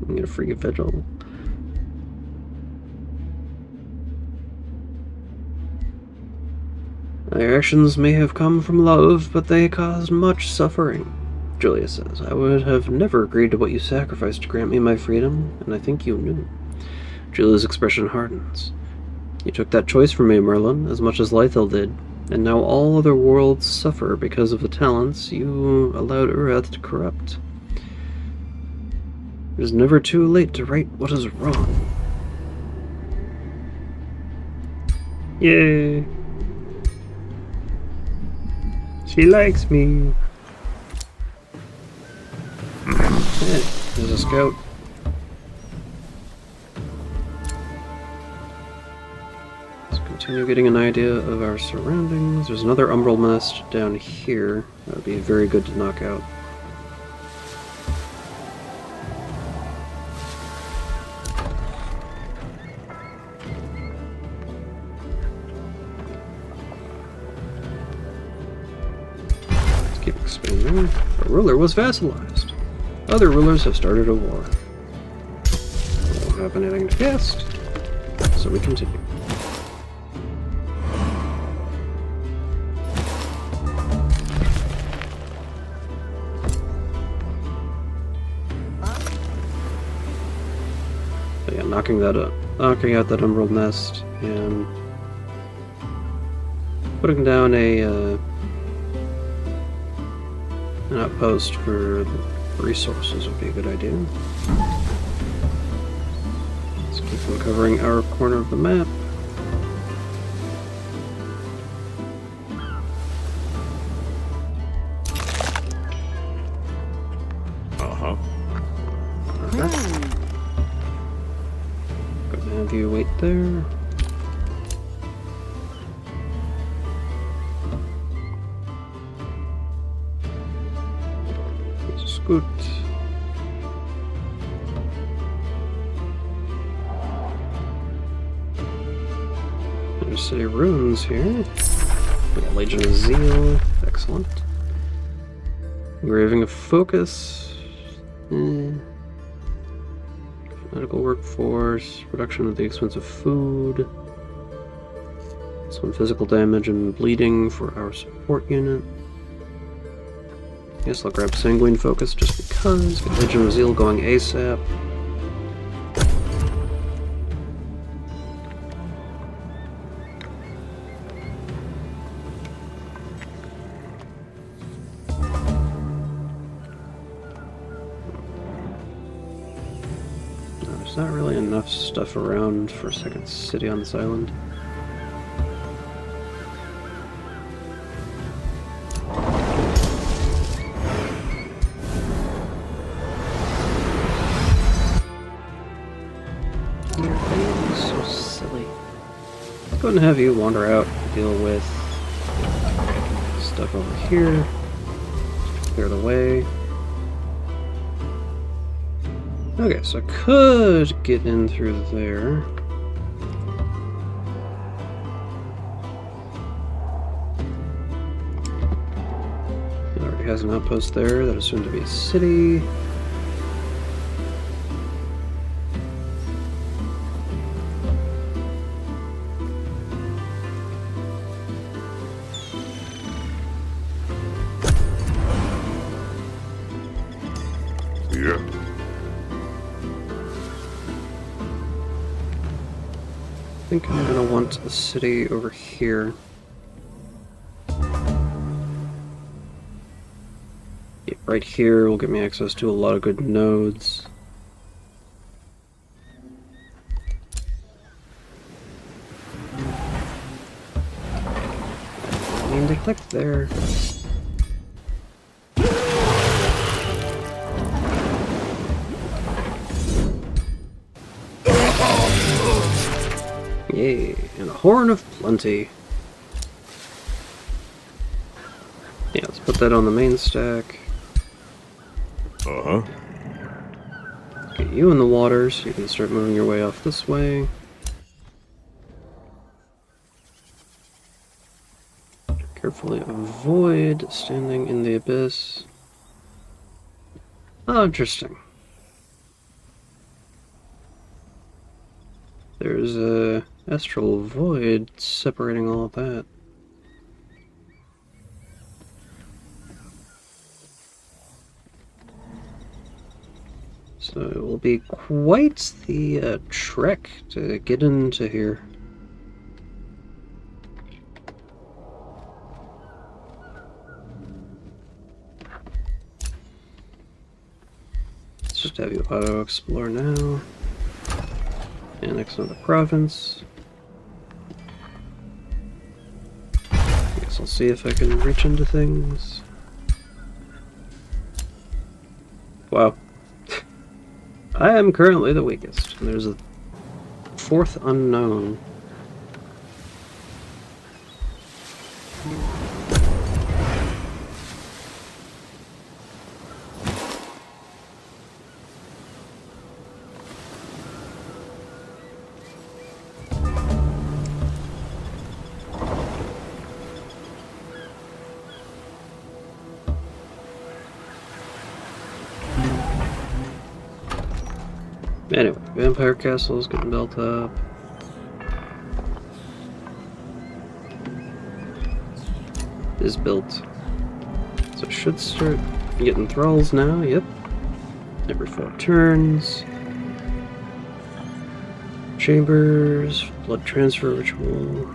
gonna free a vigil. My actions may have come from love, but they caused much suffering. Julia says, I would have never agreed to what you sacrificed to grant me my freedom, and I think you knew. Julia's expression hardens. You took that choice from me, Merlin, as much as Lythel did, and now all other worlds suffer because of the talents you allowed Urath to corrupt. It is never too late to right what is wrong. Yay! She likes me. Hey, there's a scout. Let's continue getting an idea of our surroundings. There's another umbral nest down here. That would be very good to knock out. Let's keep expanding. A ruler was vassalized. Other rulers have started a war. We don't have anything to cast, so we continue. So yeah, knocking out that emerald nest and putting down an outpost for resources would be a good idea. Let's keep on covering our corner of the map. Uh-huh. Gonna have you wait there. Scoot. There's city ruins here. We got Legion of Zeal. Excellent. Engraving of Focus. Medical workforce. Reduction of the expense of food. Some physical damage and bleeding for our support unit. Guess I'll grab Sanguine Focus just because. Get Legion of Zeal going ASAP. There's not really enough stuff around for a second city on this island. So silly. Go ahead and have you wander out, deal with stuff over here, clear the way. Okay, so I could get in through there. It already has an outpost there that is soon to be a city. Yeah. I think I'm gonna want a city over here. Yeah, right here will give me access to a lot of good nodes. I mean, they clicked there. Yay, and a Horn of Plenty. Yeah, let's put that on the main stack. Uh-huh. Get you in the water so you can start moving your way off this way. Carefully avoid standing in the abyss. Oh, interesting. There's a astral void separating all of that. So it will be quite the trek to get into here. Let's just have you auto-explore now. Annex another province. I guess I'll see if I can reach into things. Wow. I am currently the weakest. There's a fourth unknown. Anyway, Vampire Castle is getting built up. Is built. So it should start getting thralls now, yep. Every 4 turns. Chambers, blood transfer ritual.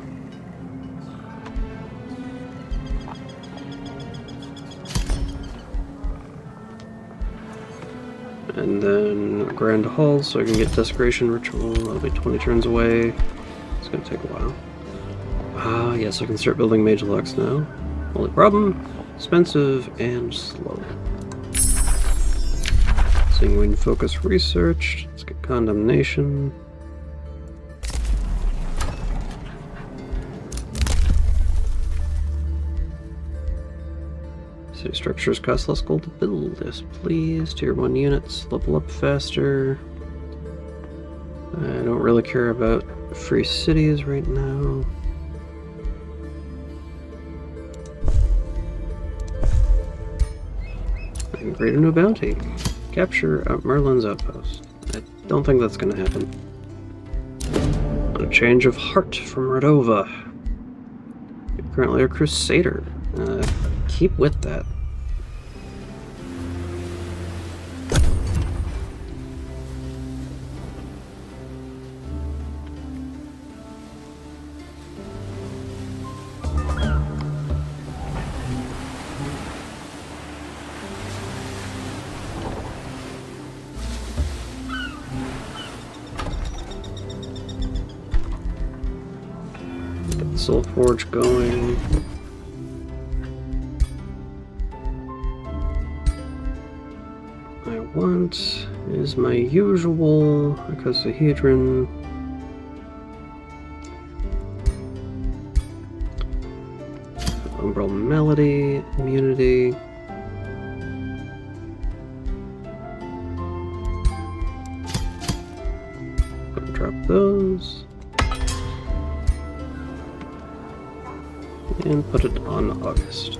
And then Grand Hall, so I can get Desecration Ritual. That'll be 20 turns away. It's gonna take a while. Ah, yes, I can start building Mage Lux now. Only problem, expensive and slow. Sanguine focus research. Let's get condemnation. City structures cost less gold to build. Yes, please. Tier 1 units level up faster. I don't really care about free cities right now. And create a new bounty. Capture Merlin's outpost. I don't think that's going to happen. A change of heart from Redova. You're currently a crusader. Keep with that. Soul Forge going. I want is my usual icosahedron. Umbral Melody, immunity. Gonna drop those. And put it on August.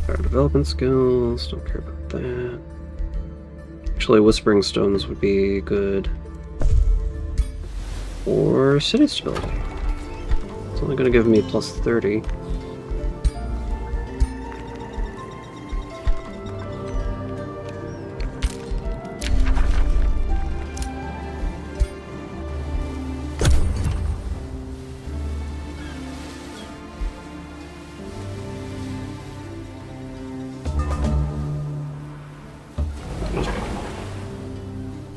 Our development skills, don't care about that. Actually, Whispering Stones would be good. Or city stability. It's only going to give me plus 30.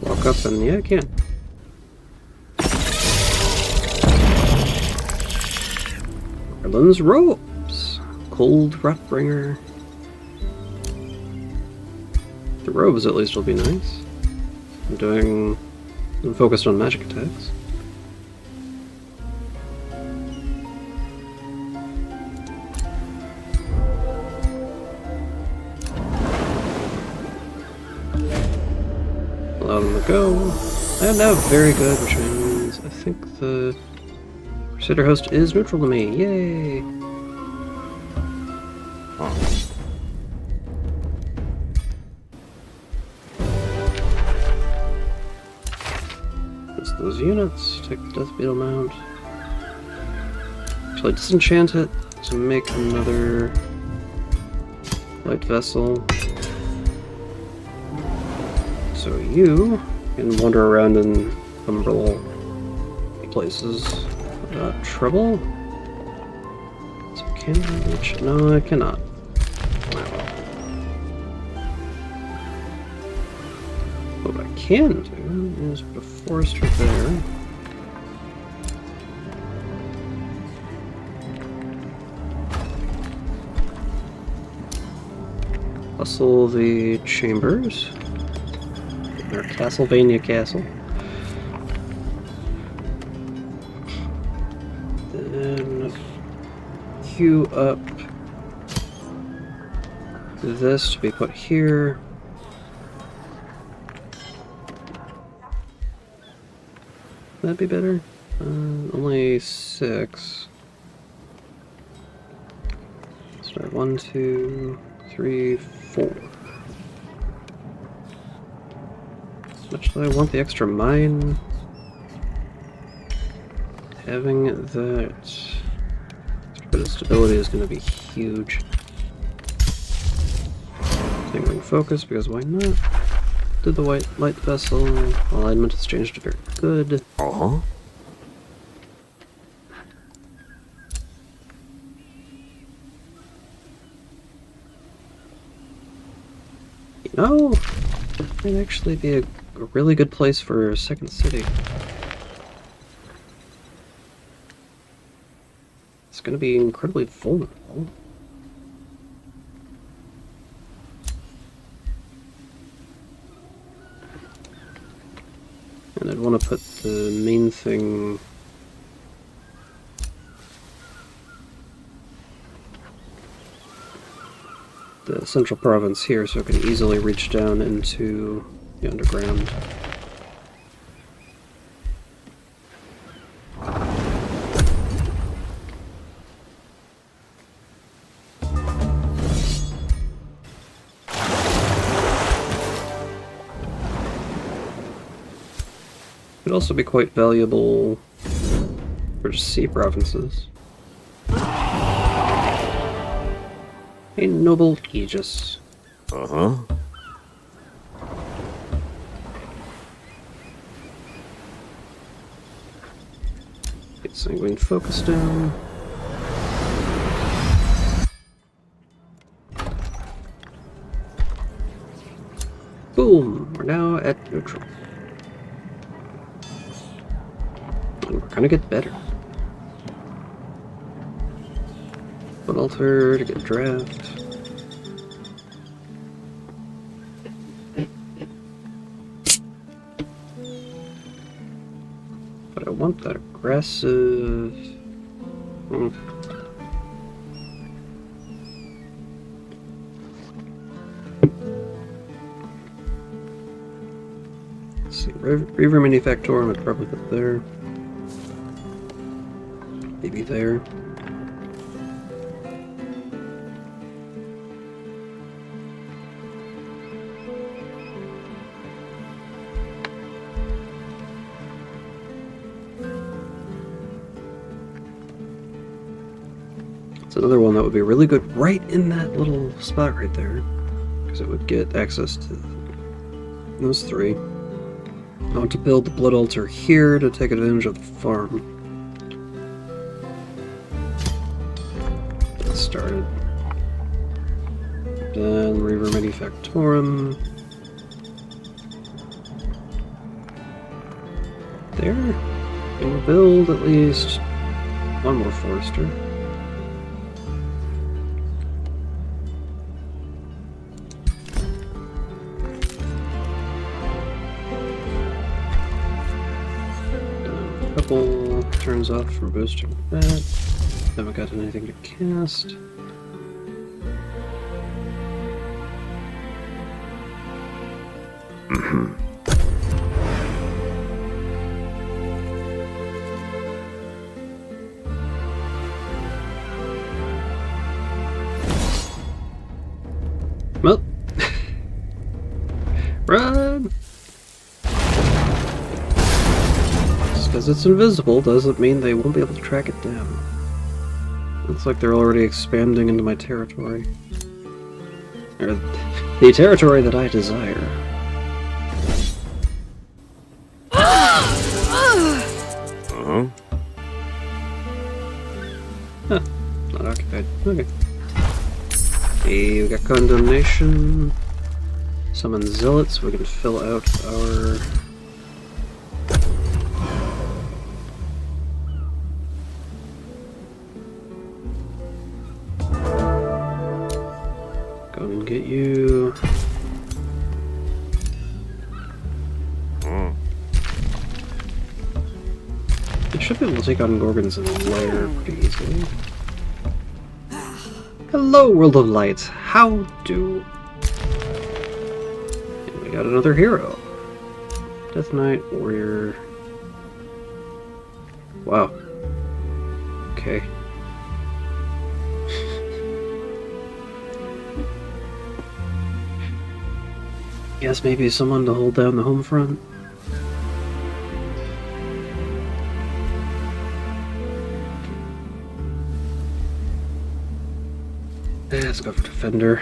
Walk up and yeah, I can. Merlin's robes. Cold Rotbringer. The robes at least will be nice. I'm focused on magic attacks. Allow them to go. I am now very good, which means I think the Crusader host is neutral to me. Yay! It's those units. Take the Death Beetle mount. Actually, disenchant it to make another light vessel. So you can wander around in umbral places without trouble. So can I reach? No, I cannot. What I can do is put a forester there. Hustle the chambers. Or Castlevania Castle. Then queue up this to be put here. That'd be better. Only 6. Start 1, 2, 3, 4. Much do I want the extra mine? Having that bit of stability is going to be huge. Tingling focus, because why not? Did the white light vessel. Alignment has changed to very good. Uh-huh. You know, it might actually be a really good place for a second city. It's going to be incredibly vulnerable. And I'd want to put the main thing... the central province here, so it can easily reach down into the underground. Could also be quite valuable for sea provinces. A noble Aegis. Uh-huh. Get Sanguine focus down. Boom! We're now at neutral. And we're gonna get better. Foot altar to get draft. But I want that aggressive... Let's see, Reaver Manufactorum I'd probably put there. Maybe there. It's another one that would be really good right in that little spot right there, because it would get access to those three. I want to build the blood altar here to take advantage of the farm. Get started. Then Reaver Manufactorum. There. And we'll build at least one more forester. Couple turns off for boosting that. Haven't got anything to cast. Well, run! Just because it's invisible doesn't mean they won't be able to track it down. Looks like they're already expanding into my territory. Or the territory that I desire. Uh-huh. Huh, not occupied. Okay. Hey, we got Condemnation. Summon Zealots so we can fill out our... Go and get you. I should be able to take on Gorgons in the lair pretty easily. Hello, World of Light. How do... And we got another hero. Death Knight, Warrior... Wow. Okay. Guess maybe someone to hold down the home front. Let's go for Defender.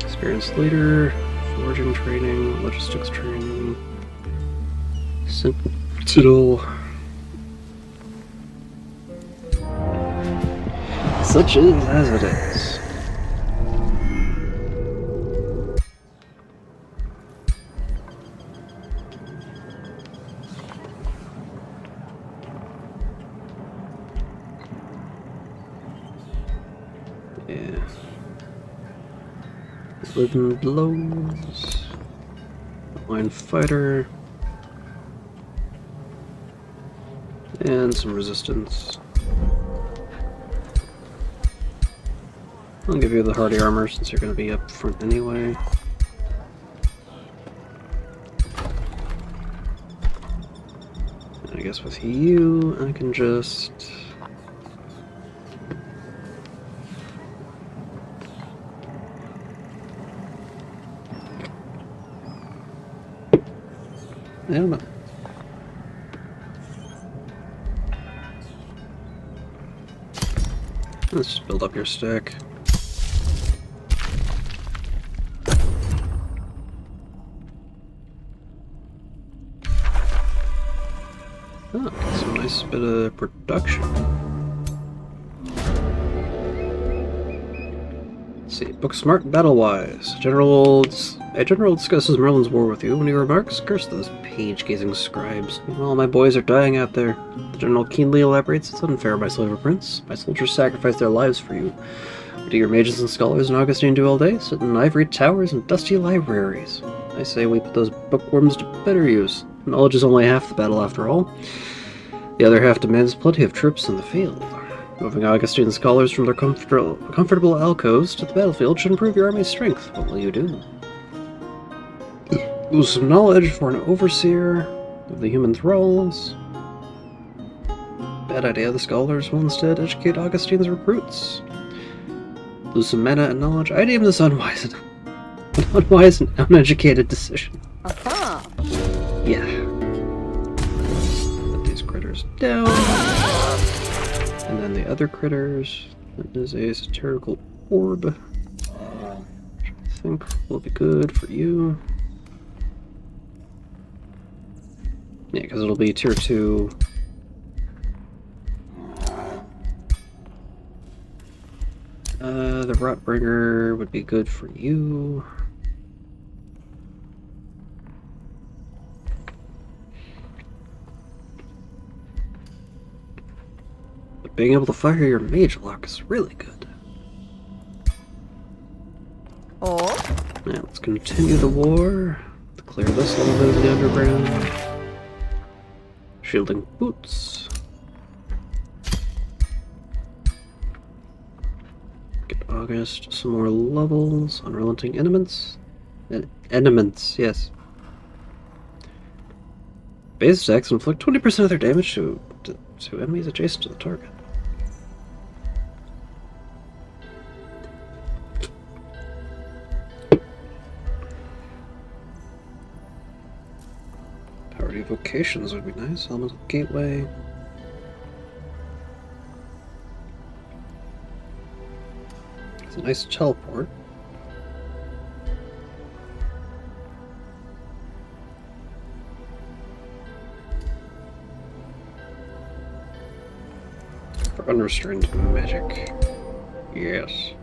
Experienced Leader, Foraging Training, Logistics Training, Sentinel. Such is as it is. Yeah. Living blows. Line fighter. And some resistance. I'll give you the hardy armor since you're going to be up front anyway. And I guess with you, I can just... I don't know. Let's just build up your stack. Oh, got some nice bit of production. Let's see. Book Smart Battle Wise. A general discusses Merlin's war with you when he remarks, "Curse those page-gazing scribes. Meanwhile, my boys are dying out there." The general keenly elaborates, "It's unfair, my silver prince. My soldiers sacrifice their lives for you. What do your mages and scholars in Augustine do all day? Sit in ivory towers and dusty libraries. I say we put those bookworms to better use. Knowledge is only half the battle after all. The other half demands plenty of troops in the field. Moving Augustine scholars from their comfortable alcoves to the battlefield should improve your army's strength. What will you do? Lose some knowledge for an overseer of the human thralls. Bad idea, the scholars will instead educate Augustine's recruits. Lose some mana and knowledge. I deem this unwise and uneducated decision. Aha! Yeah. Put these critters down. And then the other critters. That is a satirical orb, which I think will be good for you. Yeah, because it'll be tier 2. The Rotbringer would be good for you. But being able to fire your mage lock is really good. Oh? Now let's continue the war. Clear this little bit of the underground. Shielding boots. Get August some more levels. Unrelenting Enements. Enements, yes. Base attacks inflict 20% of their damage to enemies adjacent to the target. Power evocations would be nice. Elemental Gateway. It's a nice teleport. For unrestrained magic. Yes.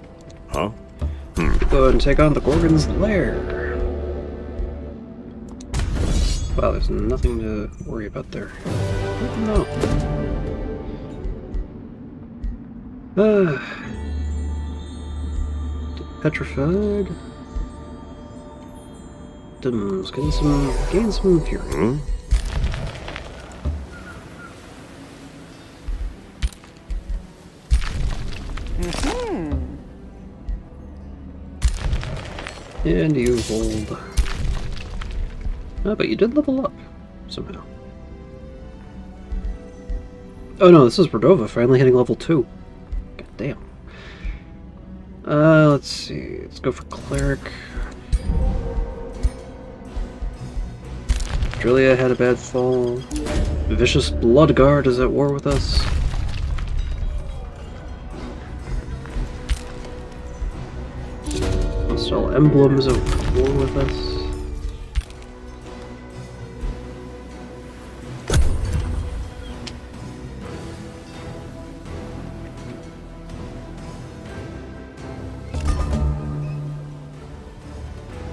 Huh? Go ahead and take on the Gorgon's Lair. Wow, there's nothing to worry about there. No. Petrified. Let's gain some fury. Hmm? And you hold. Oh, but you did level up somehow. Oh no, this is Cordova finally hitting level 2. God damn. Let's see. Let's go for Cleric. Drillia had a bad fall. Vicious Bloodguard is at war with us. Hostile Emblem is at war with us.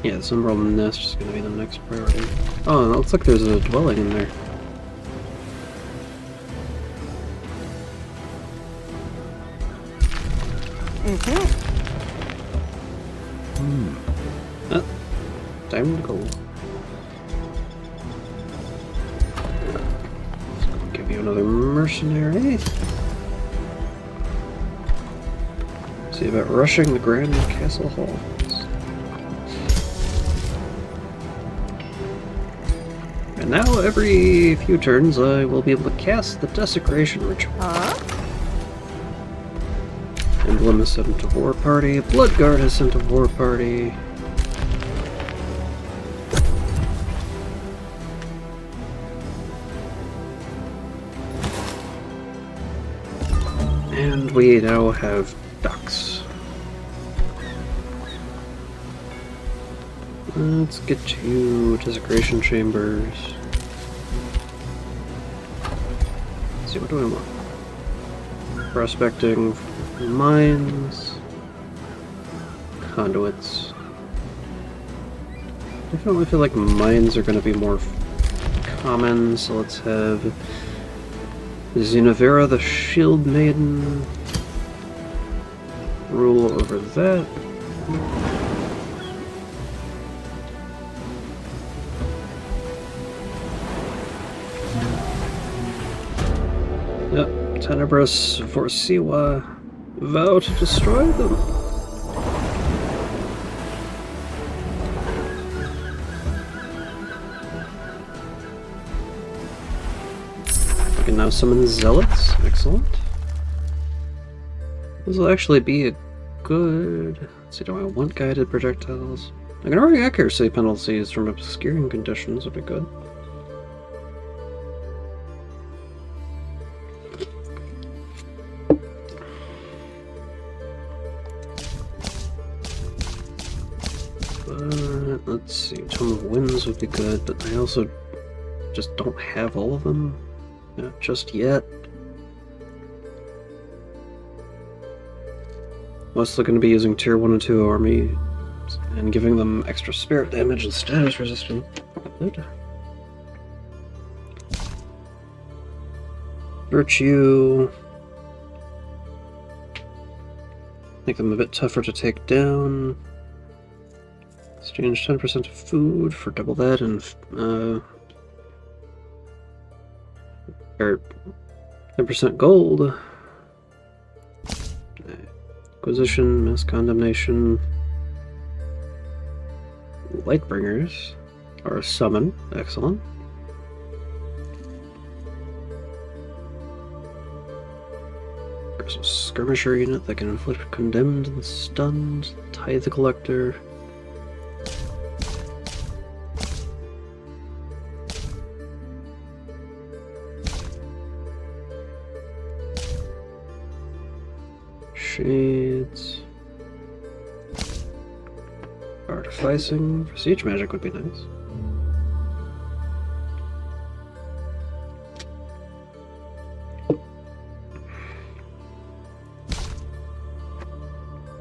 Yeah, the Umbral Nest is going to be the next priority. Oh, it looks like there's a dwelling in there. Oh, time to go. another mercenary. See about rushing the Grand Castle Halls. And now, every few turns, I will be able to cast the Desecration Ritual. Emblem is sent to War Party. Bloodguard is sent to War Party. And we now have ducks. Let's get to Desecration Chambers. Let's see, what do I want? Prospecting, mines, conduits. Definitely feel like mines are going to be more common, so let's have Xenavera, the Shield Maiden, rule over that. Yep, Tenebrous Forsiwa vow to destroy them. I can now summon Zealots. Excellent. This will actually be a good... Let's see, do I want guided projectiles? Ignoring accuracy penalties from obscuring conditions would be good. Let's see, Tome of Winds would be good, but I also just don't have all of them. Not just yet. Mostly going to be using tier 1 and 2 army and giving them extra spirit damage and status resistance. Good. Virtue. Make them a bit tougher to take down. Exchange 10% of food for double that, and or 10% gold. Acquisition, mass condemnation, Lightbringers, or summon, excellent. There's a skirmisher unit that can inflict condemned and stunned, Tithe Collector. Shades. Artificing. Siege magic would be nice.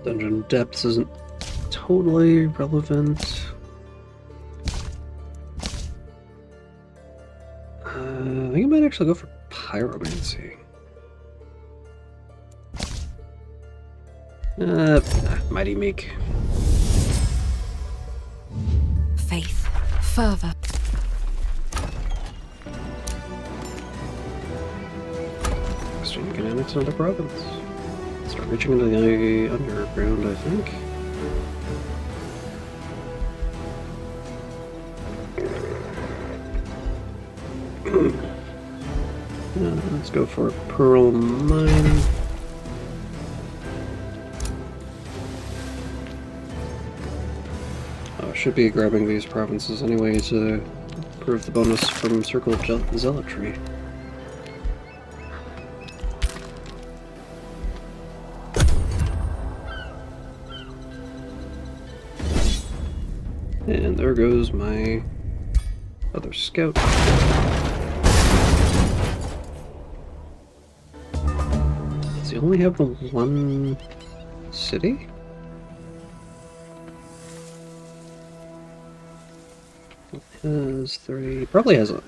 Dungeon depths isn't totally relevant. I think I might actually go for pyromancy. Mighty Meek. Faith, fervor. Extreme can annex another province. Start reaching into the underground, I think. Let's go for a Pearl Mine. Should be grabbing these provinces anyway to improve the bonus from Circle of Zealotry. And there goes my other scout. Does he only have the one city? Has 30. Probably has a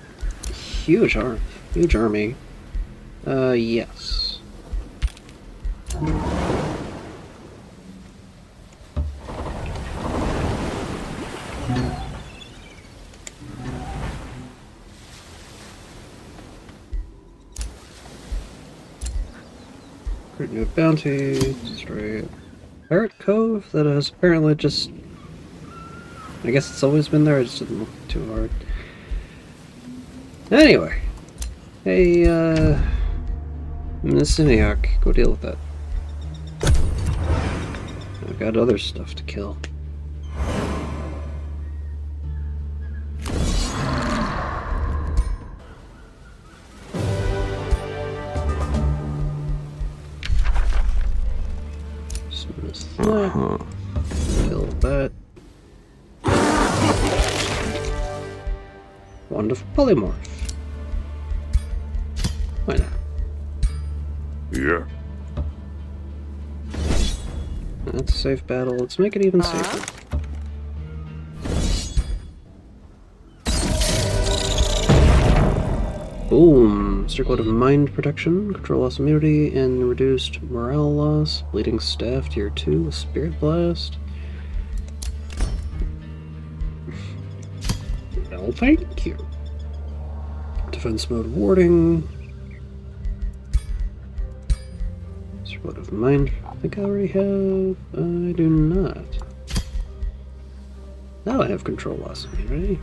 huge army. Yes. New bounty. Destroy Pirate Cove that has apparently just... I guess it's always been there, I just didn't look too hard. Anyway. Hey, Messiniac, go deal with that. I've got other stuff to kill. Dismiss that. Kill that. Wand of Polymorph. Why not? Yeah. That's a safe battle. Let's make it even safer. Boom! Circlet of Mind Protection, Control Loss Immunity, and Reduced Morale Loss. Bleeding Staff Tier 2 with Spirit Blast. Well, thank you. Defense Mode Warding. Circlet of Mind. I think I already have. I do not. Now I have Control Loss Immunity.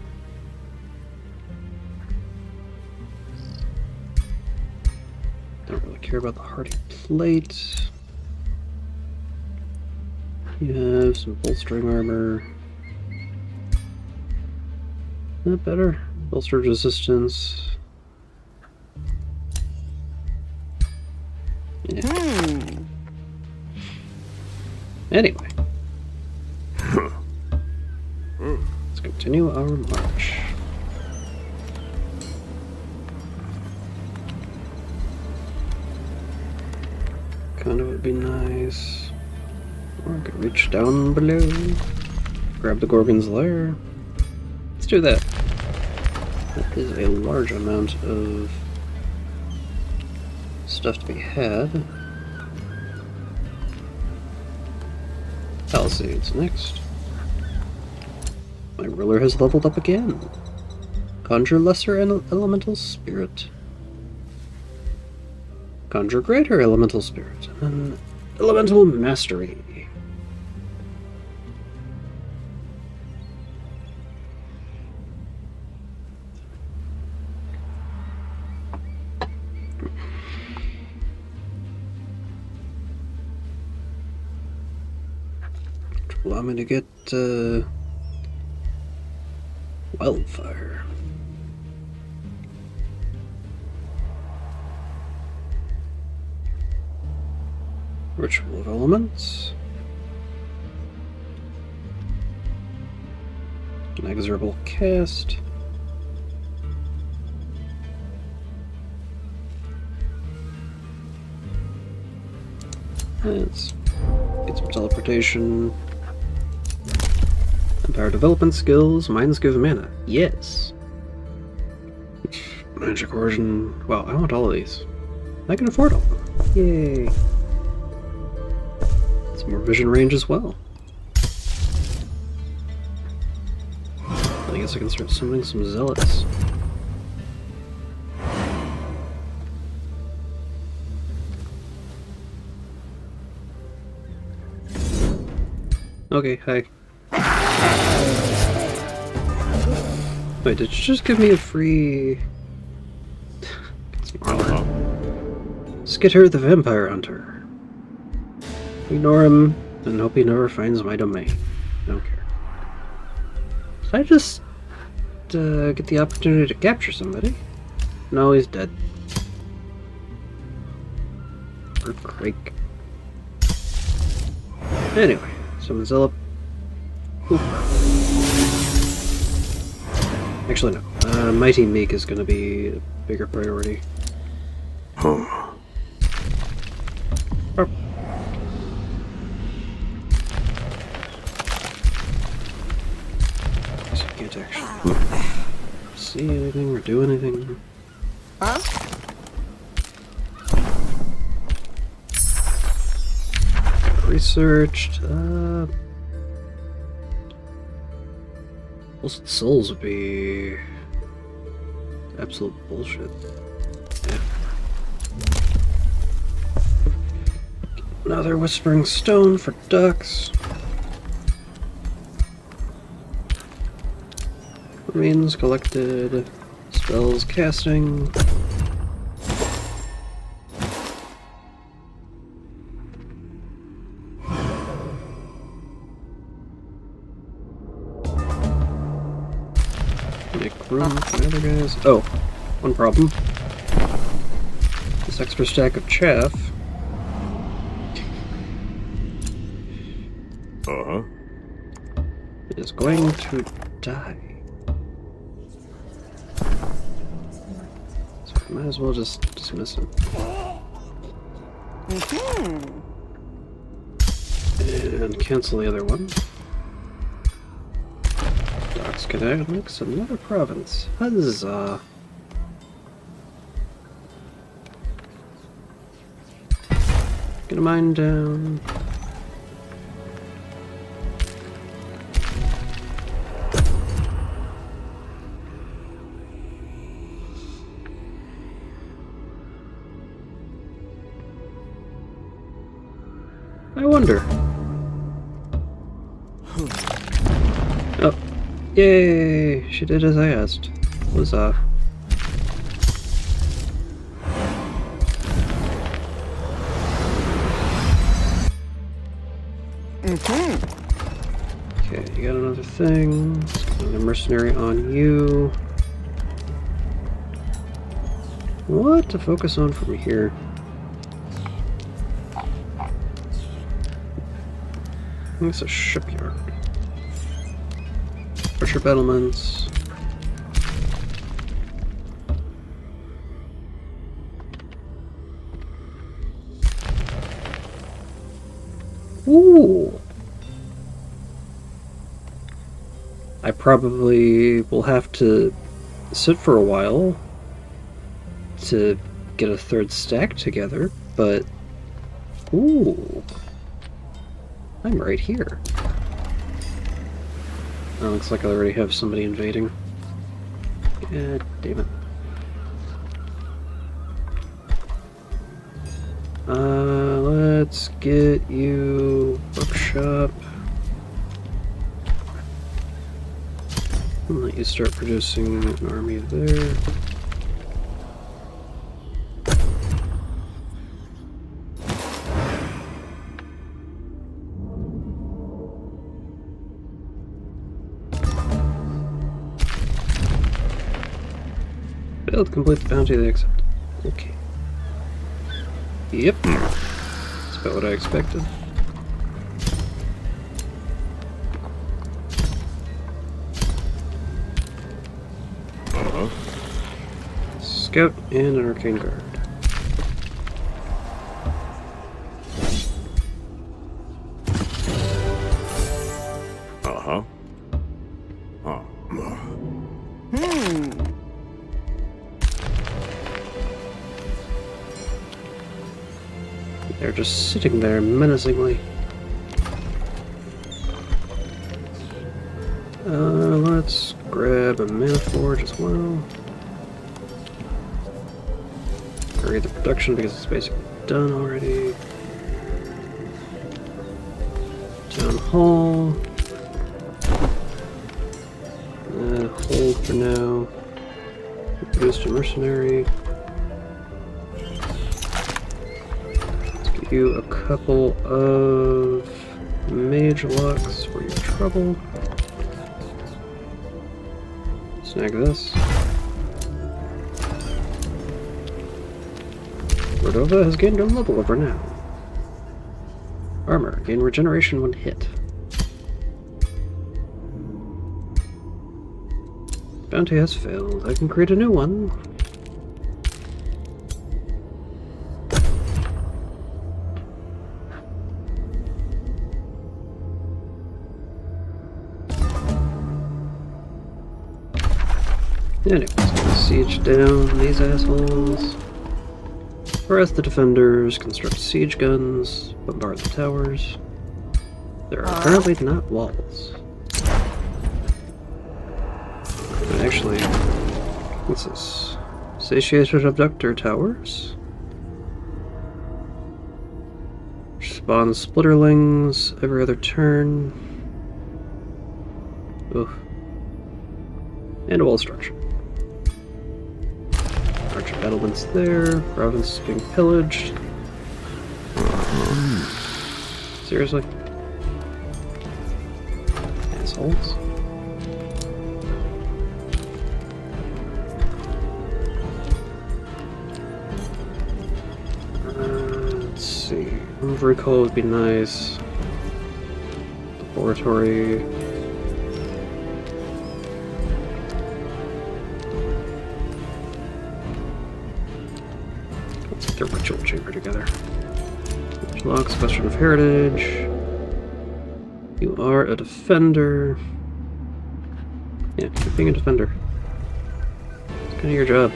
Don't really care about the Hardy Plate. You have some bolstering armor. That better? Bolstered resistance. Yeah. Anyway. Let's continue our march. Kind of would be nice. Or I could reach down below. Grab the Gorgon's Lair. Let's do that. That is a large amount of stuff to be had. Palisades next. My ruler has leveled up again. Conjure Lesser Elemental Spirit. Conjure Greater Elemental Spirit. And Elemental Mastery. Allow me to get Wildfire. Ritual of Elements. Inexorable Cast. Let's get some teleportation. Empire development skills. Mines give mana. Yes. Magic origin. Wow, I want all of these. I can afford all of them. Yay. Some more vision range as well. I guess I can start summoning some zealots. Okay, hi. Wait, did you just give me a free... Skitter the Vampire Hunter. Ignore him and hope he never finds my domain. I don't care. Did I just get the opportunity to capture somebody? No, he's dead. Or Crake. Anyway, summon Zealot. Oop. Actually, no. Mighty Meek is going to be a bigger priority. Huh. Oh. So you can't actually see anything or do anything. Huh? Researched. Most souls would be absolute bullshit. Yeah. Another Whispering Stone for ducks. Remains collected. Spells casting. Make room for the other guys. Oh, one problem. This extra stack of chaff. Uh-huh. Is going to die. So I might as well just dismiss it. And cancel the other one. Docks can annex another province. Huzzah! Get a mine down. I wonder. Oh, yay! She did as I asked. Huzzah. Okay, you got another thing. Another mercenary on you. What to focus on from here? I think it's a shipyard. Pressure battlements. Ooh! I probably will have to sit for a while to get a third stack together, but ooh, I'm right here. Oh, looks like I already have somebody invading. God damn it. Let's get you workshop. And let you start producing an army there. Failed to complete the bounty they accepted. Okay. Yep. That's about what I expected. Uh-huh. Scout and an arcane guard. Uh-huh. They're just sitting there menacingly. Let's grab a mana forge as well. Hurry the production because it's basically done already. Town hall. Hold for now. Produced a mercenary. You a couple of mage locks for your trouble. Snag this. Cordova has gained a level of renown. Armor, gain regeneration when hit. Bounty has failed. I can create a new one. Anyways, gonna siege down these assholes. Harass the defenders, construct siege guns, bombard the towers. There are apparently not walls. But actually, what's this? Satiated abductor towers? Spawn splitterlings every other turn. Oof. And a wall structure. Archer battlements there. Province is being pillaged. Seriously? Assholes. Let's see. Move recall would be nice. Laboratory. Let's get the ritual chamber together. Locks, question of heritage. You are a defender. Yeah, keep being a defender. It's kind of your job.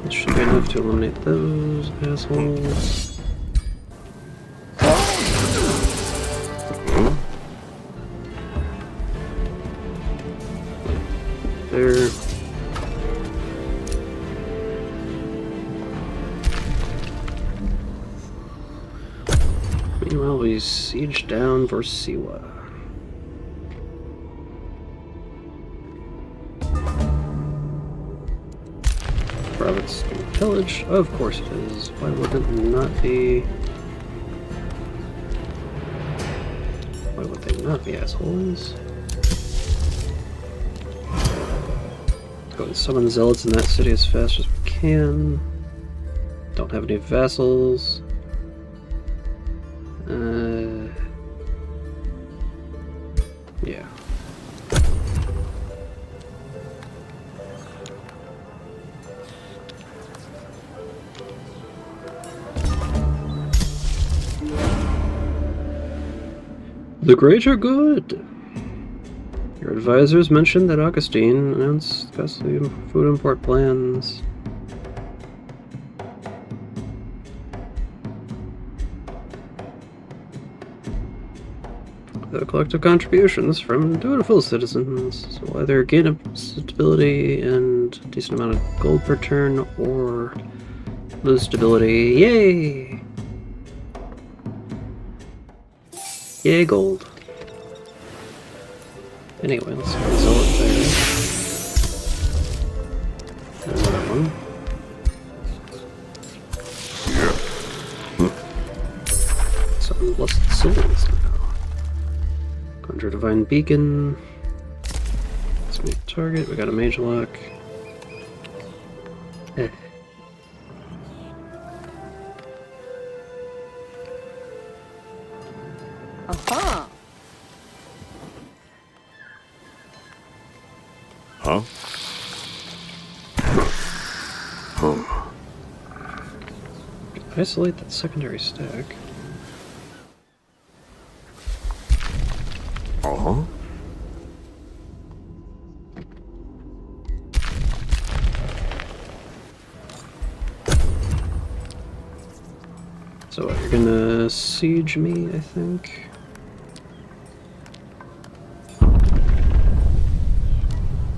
That should be enough to eliminate those assholes. There. Meanwhile, we siege down Vorsiwa. Province being pillaged? Of course it is. Why would it not be? Why would they not be assholes? Let's go and summon zealots in that city as fast as we can. Don't have any vassals. Yeah. The greater good. Your advisors mentioned that Augustine announced costly food import plans. The collective contributions from dutiful citizens will either gain a stability and a decent amount of gold per turn, or lose stability. Yay! Yay, gold. Anyway, let's sell it there. Another one. Some blessed souls now. Conjure Divine Beacon. Let's make target. We got a Mage Lock. Aha. Huh? Isolate that secondary stack. Uh-huh. So you're gonna siege me, I think.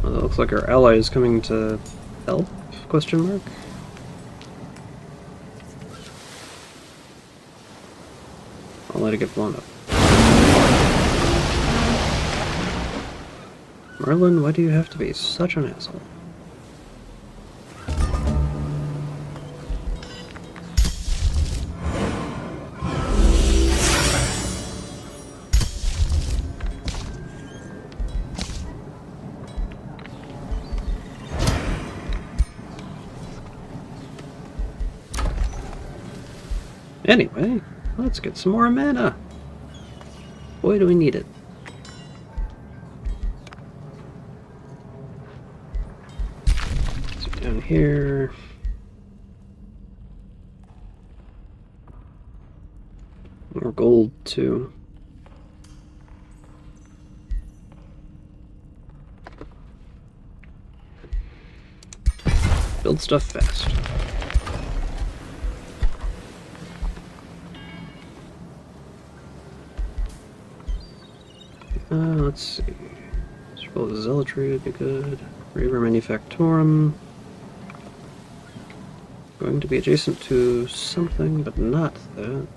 Well, it looks like our ally is coming to help? Question mark. I'll let it get blown up. Merlin, why do you have to be such an asshole? Anyway, let's get some more mana. Boy, do we need it. So down here. More gold, too. Build stuff fast. Let's see. Scroll of Zealotry would be good. Reaver Manufactorum. Going to be adjacent to something, but not that.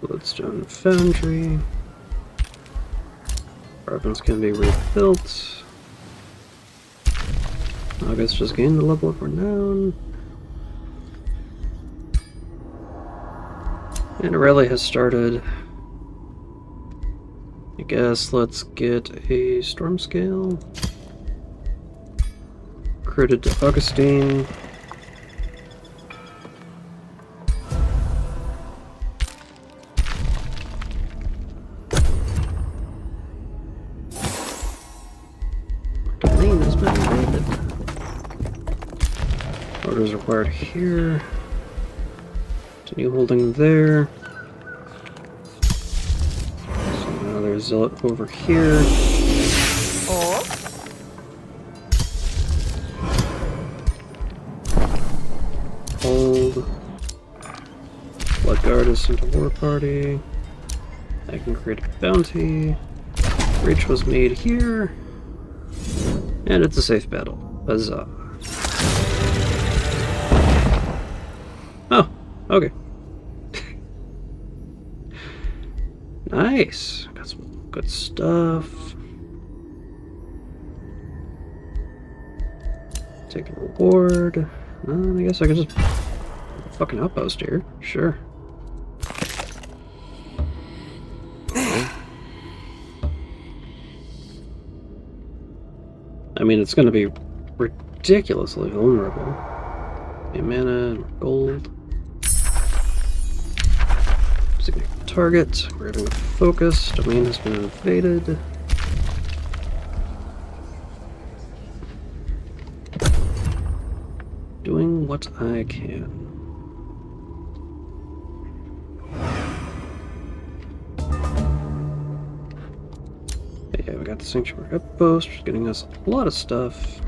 Bloodstone Foundry. Province can be rebuilt. August just gained a level of renown. And a rally has started. I guess let's get a storm scale. Recruited to Augustine. Domain has been invaded. Orders required here. Continue holding there. So now there's Zealot over here. Or Hold. Bloodguard is sent to War Party. I can create a bounty. Reach was made here. And it's a safe battle. Huzzah. Oh, okay. Nice. Got some good stuff. Take a reward. I guess I could just fucking outpost here. Sure. I mean, it's going to be ridiculously vulnerable. Okay, mana, gold. Significant target. We're having a focus. Domain has been invaded. Doing what I can. Yeah, we got the Sanctuary Outpost, getting us a lot of stuff.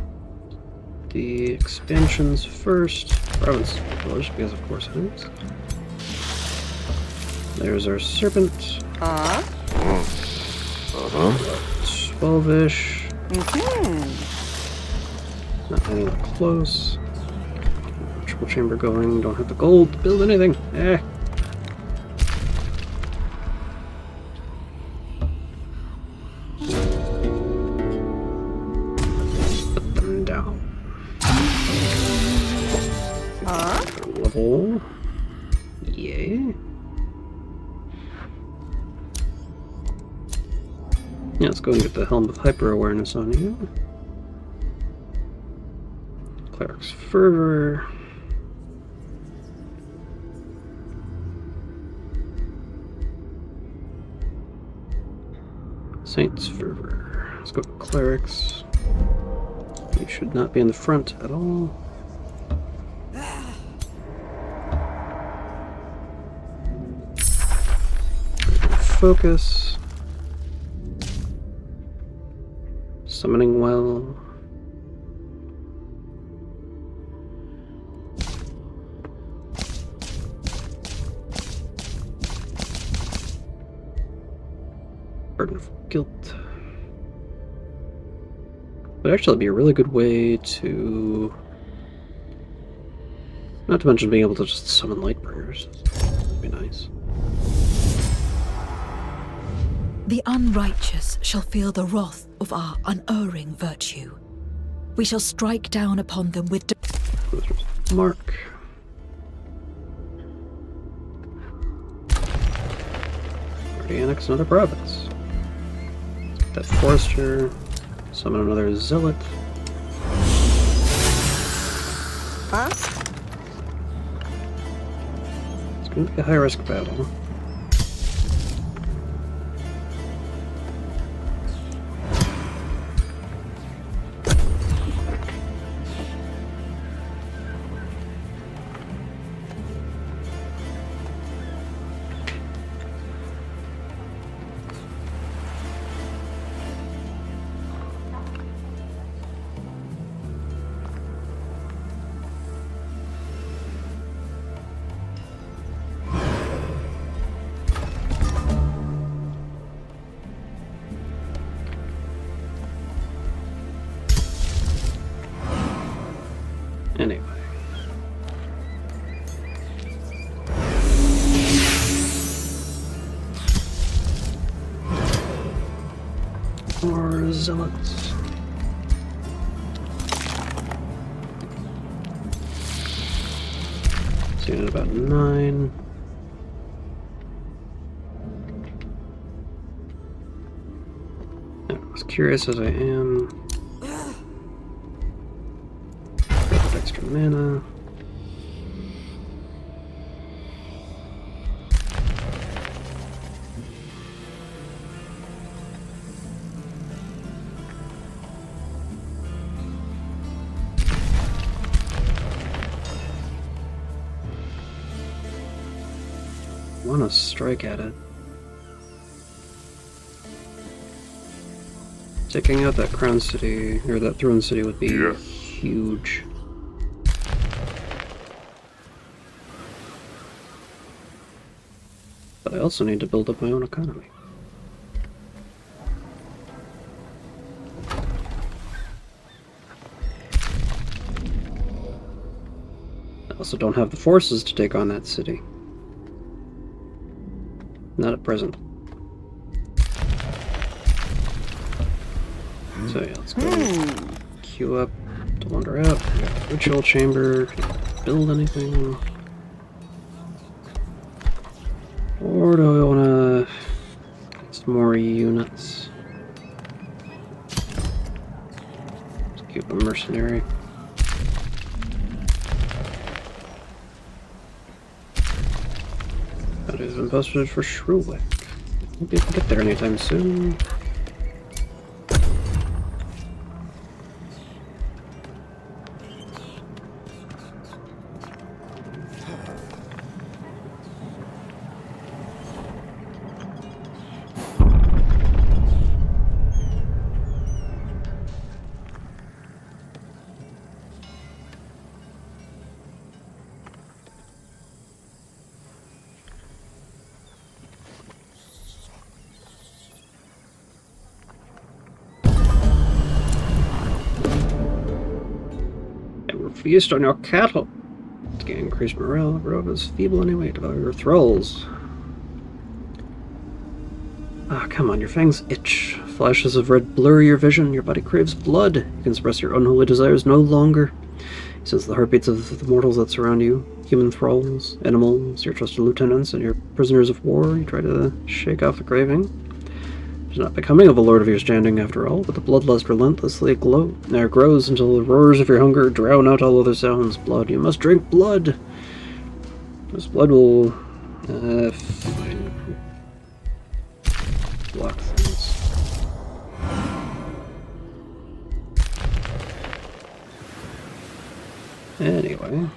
The expansions first. Province Village, because of course it is. There's our Serpent. 12-ish. Not anywhere close. Triple chamber going, don't have the gold to build anything. Eh. Put them down. Level. Yay. Yeah, let's go and get the Helm of Hyper Awareness on you. Cleric's Fervor. Saint's Fervor. Let's go with Clerics. You should not be in the front at all. Focus. Summoning Well. Burden of Guilt. Would actually be a really good way to... Not to mention being able to just summon Lightbringers. That'd be nice. The unrighteous shall feel the wrath of our unerring virtue. We shall strike down upon them with... Mark. Already annex another province. That Forester. Summon another Zealot. It's going to be a high-risk battle. More zealots. Seen at about 9. As curious as I am, got extra mana. Want to strike at it. Taking out that crown city, or that throne city, would be huge. But I also need to build up my own economy. I also don't have the forces to take on that city. Not at present. So yeah, let's go queue up to wander out. We got the ritual chamber. Can I build anything? Or do I want to get some more units? Let's keep a mercenary. That has been posted for Shrewwick. Won't be able to get there anytime soon. Feast on your cattle. To gain increased morale, Grove is feeble anyway. Devour your thralls. Ah, come on, your fangs itch. Flashes of red blur your vision. Your body craves blood. You can suppress your unholy desires no longer. You sense the heartbeats of the mortals that surround you. Human thralls, animals, your trusted lieutenants, and your prisoners of war. You try to shake off the craving. It's not becoming of a lord of your standing, after all, but the bloodlust relentlessly grows until the roars of your hunger drown out all other sounds. Blood. You must drink blood. This blood will block things. Anyway.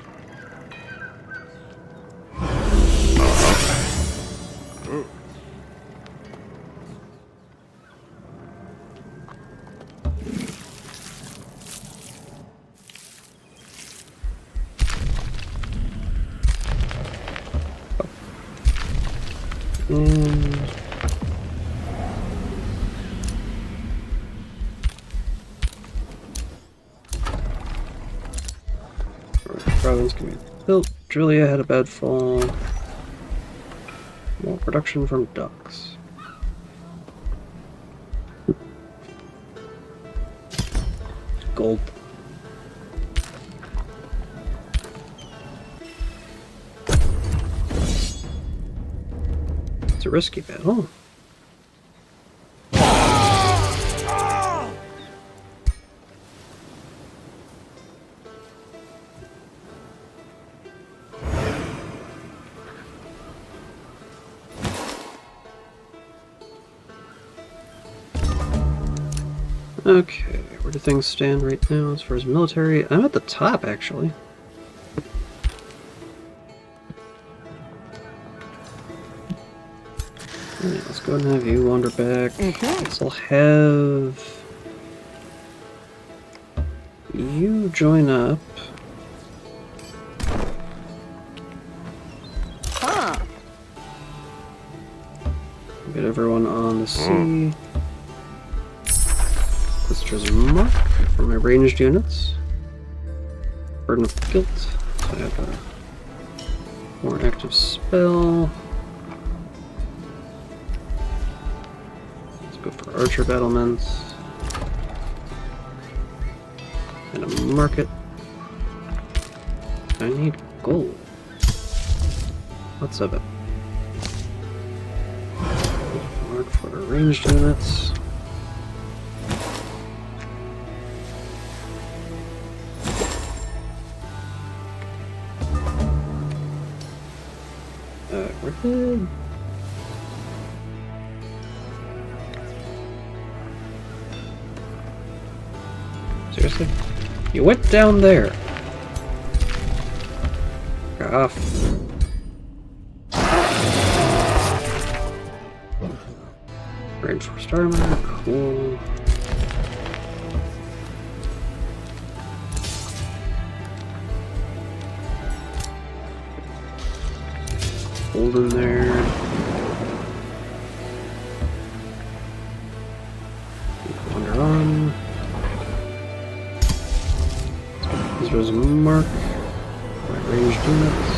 Province can be built. Julia had a bad fall. More production from ducks. Gold. It's a risky battle. Okay, where do things stand right now as far as military? I'm at the top, actually. Alright, let's go ahead and have you wander back. I'll have you join up. Get everyone on the sea. Let's choose a mark for my ranged units. Burden of Guilt. So I have a more active spell. go for archer battlements. And a market. I need gold. Lots of it. Mark for ranged units. We're good. Seriously? You went down there. Off. Reinforced armor, cool. Hold in there. Wander on. This was a mark. My ranged units.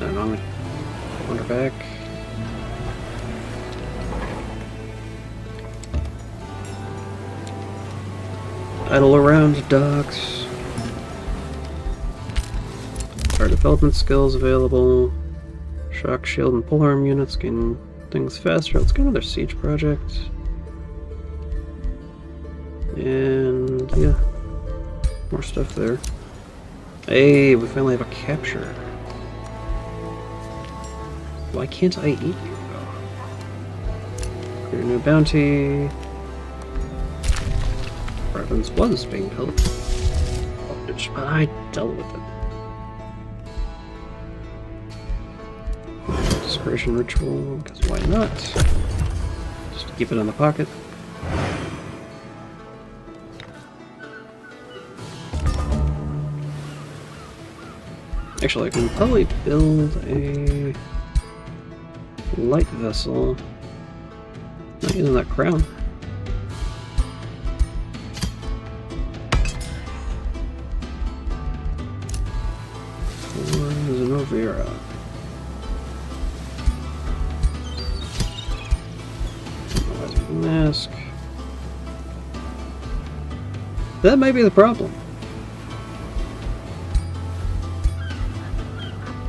And I'm gonna wander back. Idle around, dogs. Our development skills available. Shock, shield, and polearm units gain things faster. Let's get another siege project. And yeah, more stuff there. Hey, we finally have a capture. Why can't I eat you? Create a new bounty. Province was being held, but I dealt with it. Desecration ritual, because why not? Just to keep it in the pocket. Actually, I can probably build a light vessel. Not using that crown. Vera. Mask. That might be the problem.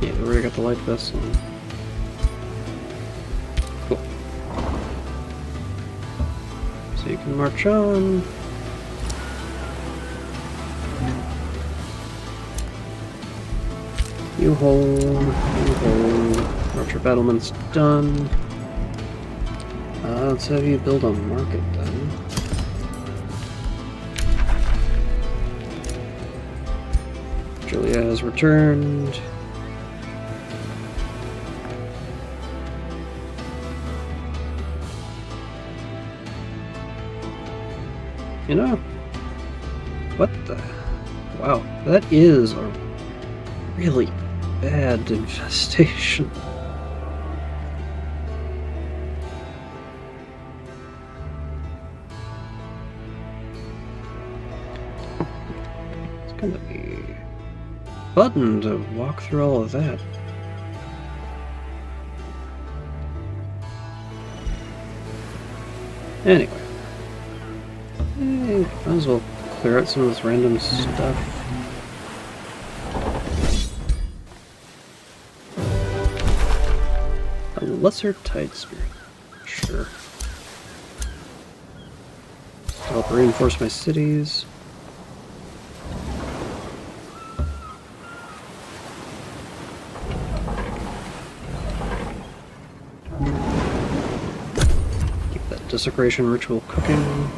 Yeah, we already got the light vessel. Cool. So you can march on. You hold, you hold. Archer battlement's done. Let's have you build a market then. Julia has returned. You know, what the? Wow, that is a really bad infestation. It's gonna be fun to walk through all of that. Anyway, might as well clear out some of this random stuff. A lesser tide spirit. Sure. To help reinforce my cities. Keep that desecration ritual cooking.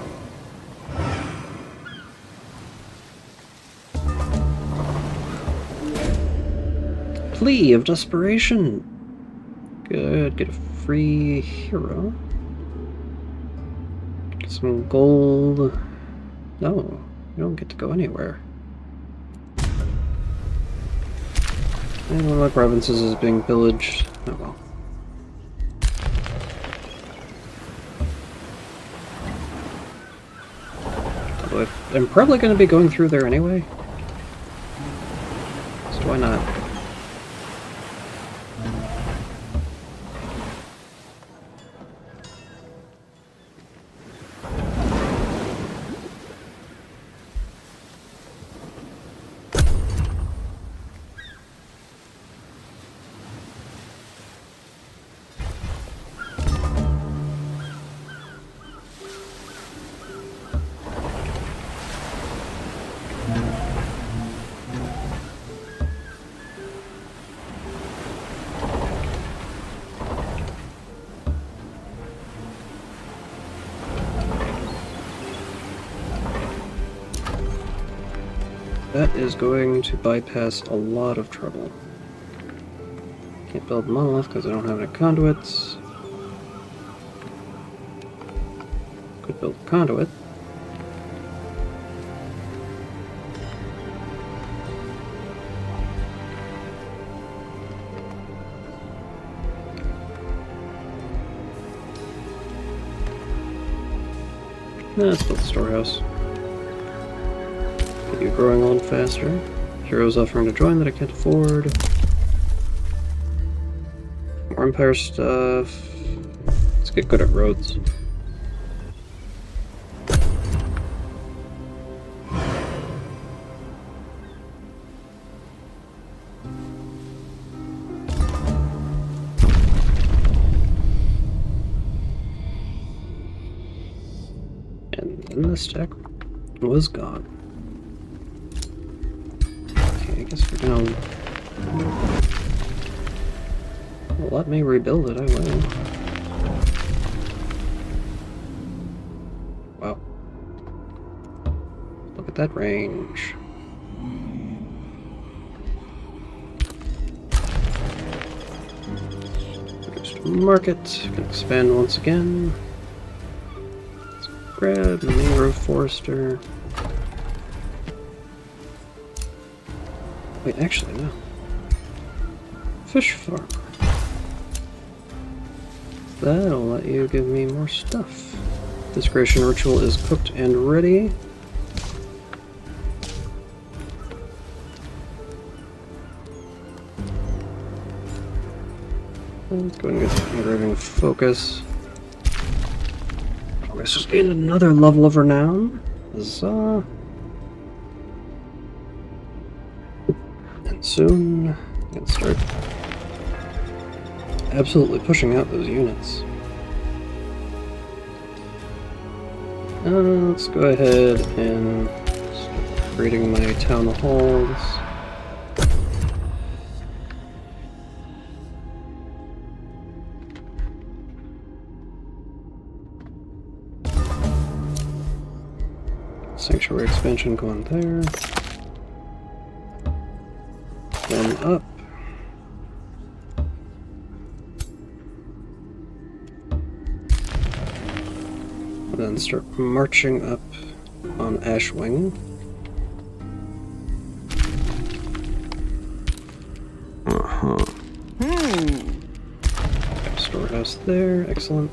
Plea of desperation. Good, get a free hero. Get some gold. No, you don't get to go anywhere. And one of my provinces is being pillaged. Oh well. Although I'm probably going to be going through there anyway. Why not? That is going to bypass a lot of trouble. Can't build monolith because I don't have any conduits. Could build a conduit. Let's build a storehouse. Get you growing a little faster. Heroes offering to join that I can't afford. More Empire stuff. Let's get good at roads. And then the stack was gone. Okay, I guess we're gonna let me rebuild it, I will. Wow. Look at that range. Reduced market, can expand once again. Let's grab the mangrove forester. Wait, actually, no. Fish farm. That'll let you give me more stuff. This creation ritual is cooked and ready. Let's go and get the engraving focus. I just gained another level of renown. Huzzah. And soon I can start absolutely pushing out those units. Let's go ahead and start creating my town halls. Sanctuary expansion going there. One up. Then start marching up on Ashwing. Got a storehouse there, excellent.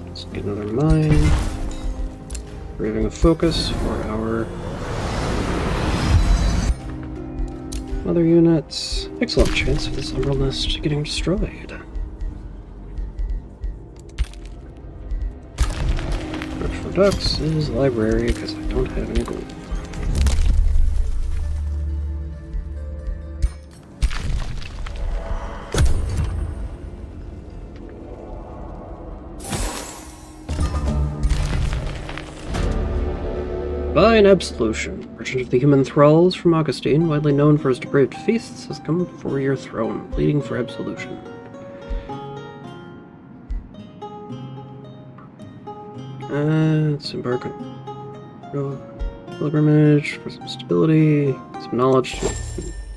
Let's get another mine. Engraving of focus for our other units. Excellent chance of this Emerald Nest getting destroyed. Ducks is library because I don't have any gold. Divine Absolution. Merchant of the Human Thralls from Augustine, widely known for his depraved feasts, has come before your throne, pleading for absolution. Let's embark on pilgrimage for some stability, some knowledge to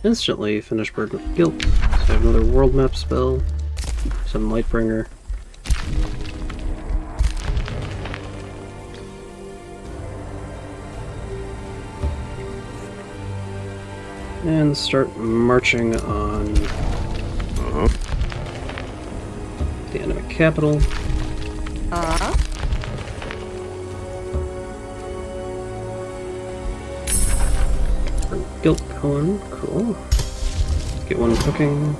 instantly finish Burden of Guilt. So I have another world map spell, some Lightbringer. And start marching on the enemy capital. Guilt going, cool. Get one cooking.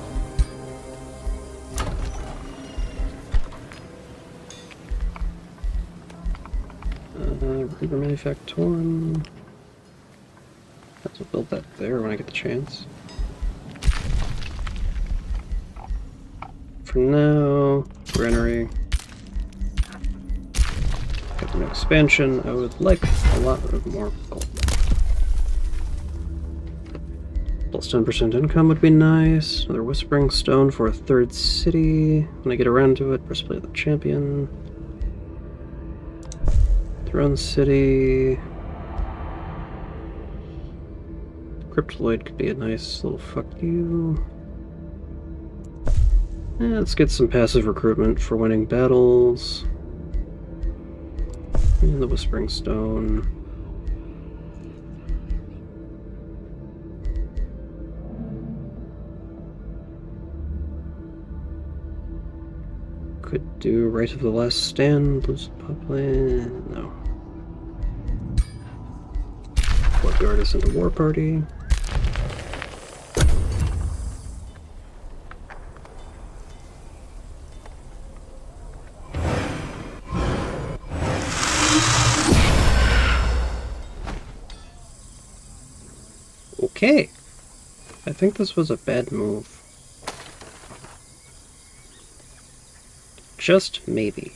Reaper Manufactorum. Have to build that there when I get the chance. For now, granary. Got an expansion. I would like a lot of more gold. Plus 10% income would be nice. Another Whispering Stone for a third city. When I get around to it, Breastplate of the Champion. Throne City. Cryptoloid could be a nice little fuck you. Let's get some passive recruitment for winning battles. And the Whispering Stone. Could do Right of the Last Stand, lose Public. No. Blood Guard is into War Party. Okay. I think this was a bad move. Just maybe.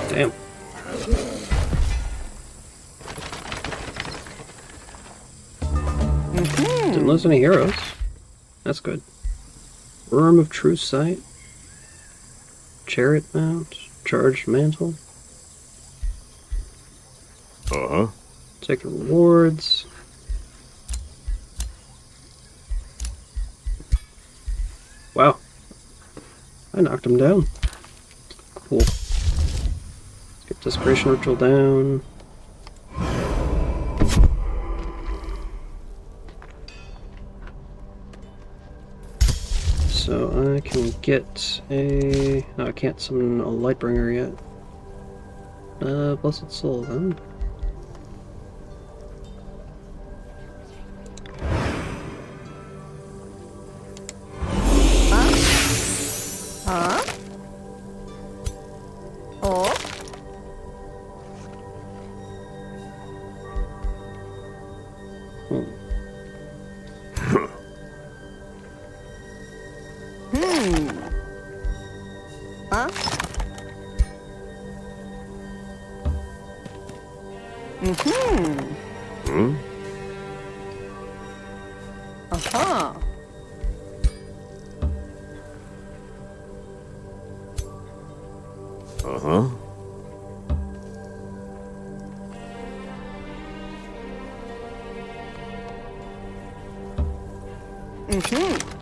Damn. Didn't lose any heroes. That's good. Worm of True Sight. Chariot Mount. Charged Mantle. Uh-huh. Take the rewards. Wow. I knocked him down. Cool. Let's get Desecration Ritual down. So I can get a... No, I can't summon a Lightbringer yet. Blessed Soul then.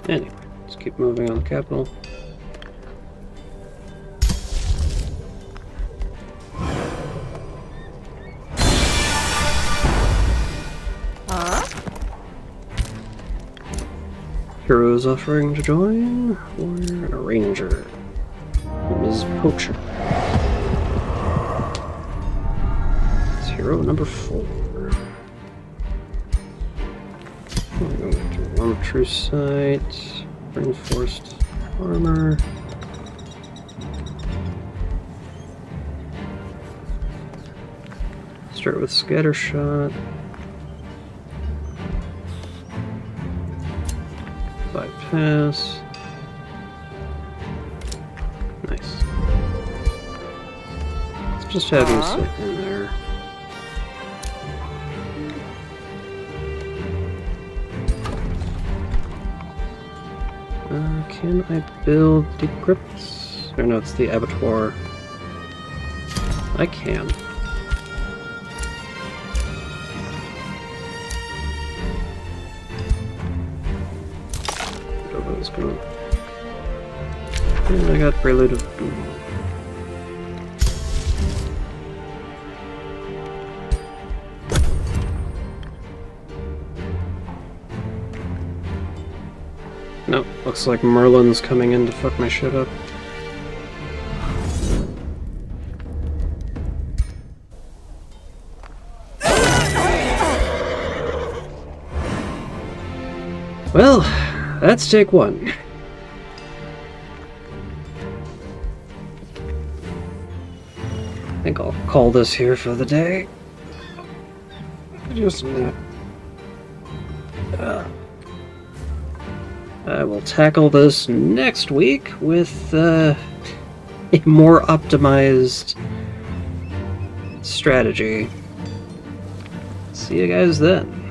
Anyway, let's keep moving on the capital. Heroes offering to join, or a ranger. Ms. Poacher. It's hero number 4. Worm of True Sight, Reinforced Armor. Start with Scattershot. 5 pass. Nice. Let's just have you sit in there. Can I build the crypts? Or no, it's the abattoir. I can. And I got Prelude of Doom. Nope, looks like Merlin's coming in to fuck my shit up. Well, that's take one. I think I'll call this here for the day. Just a minute. I will tackle this next week with a more optimized strategy. See you guys then.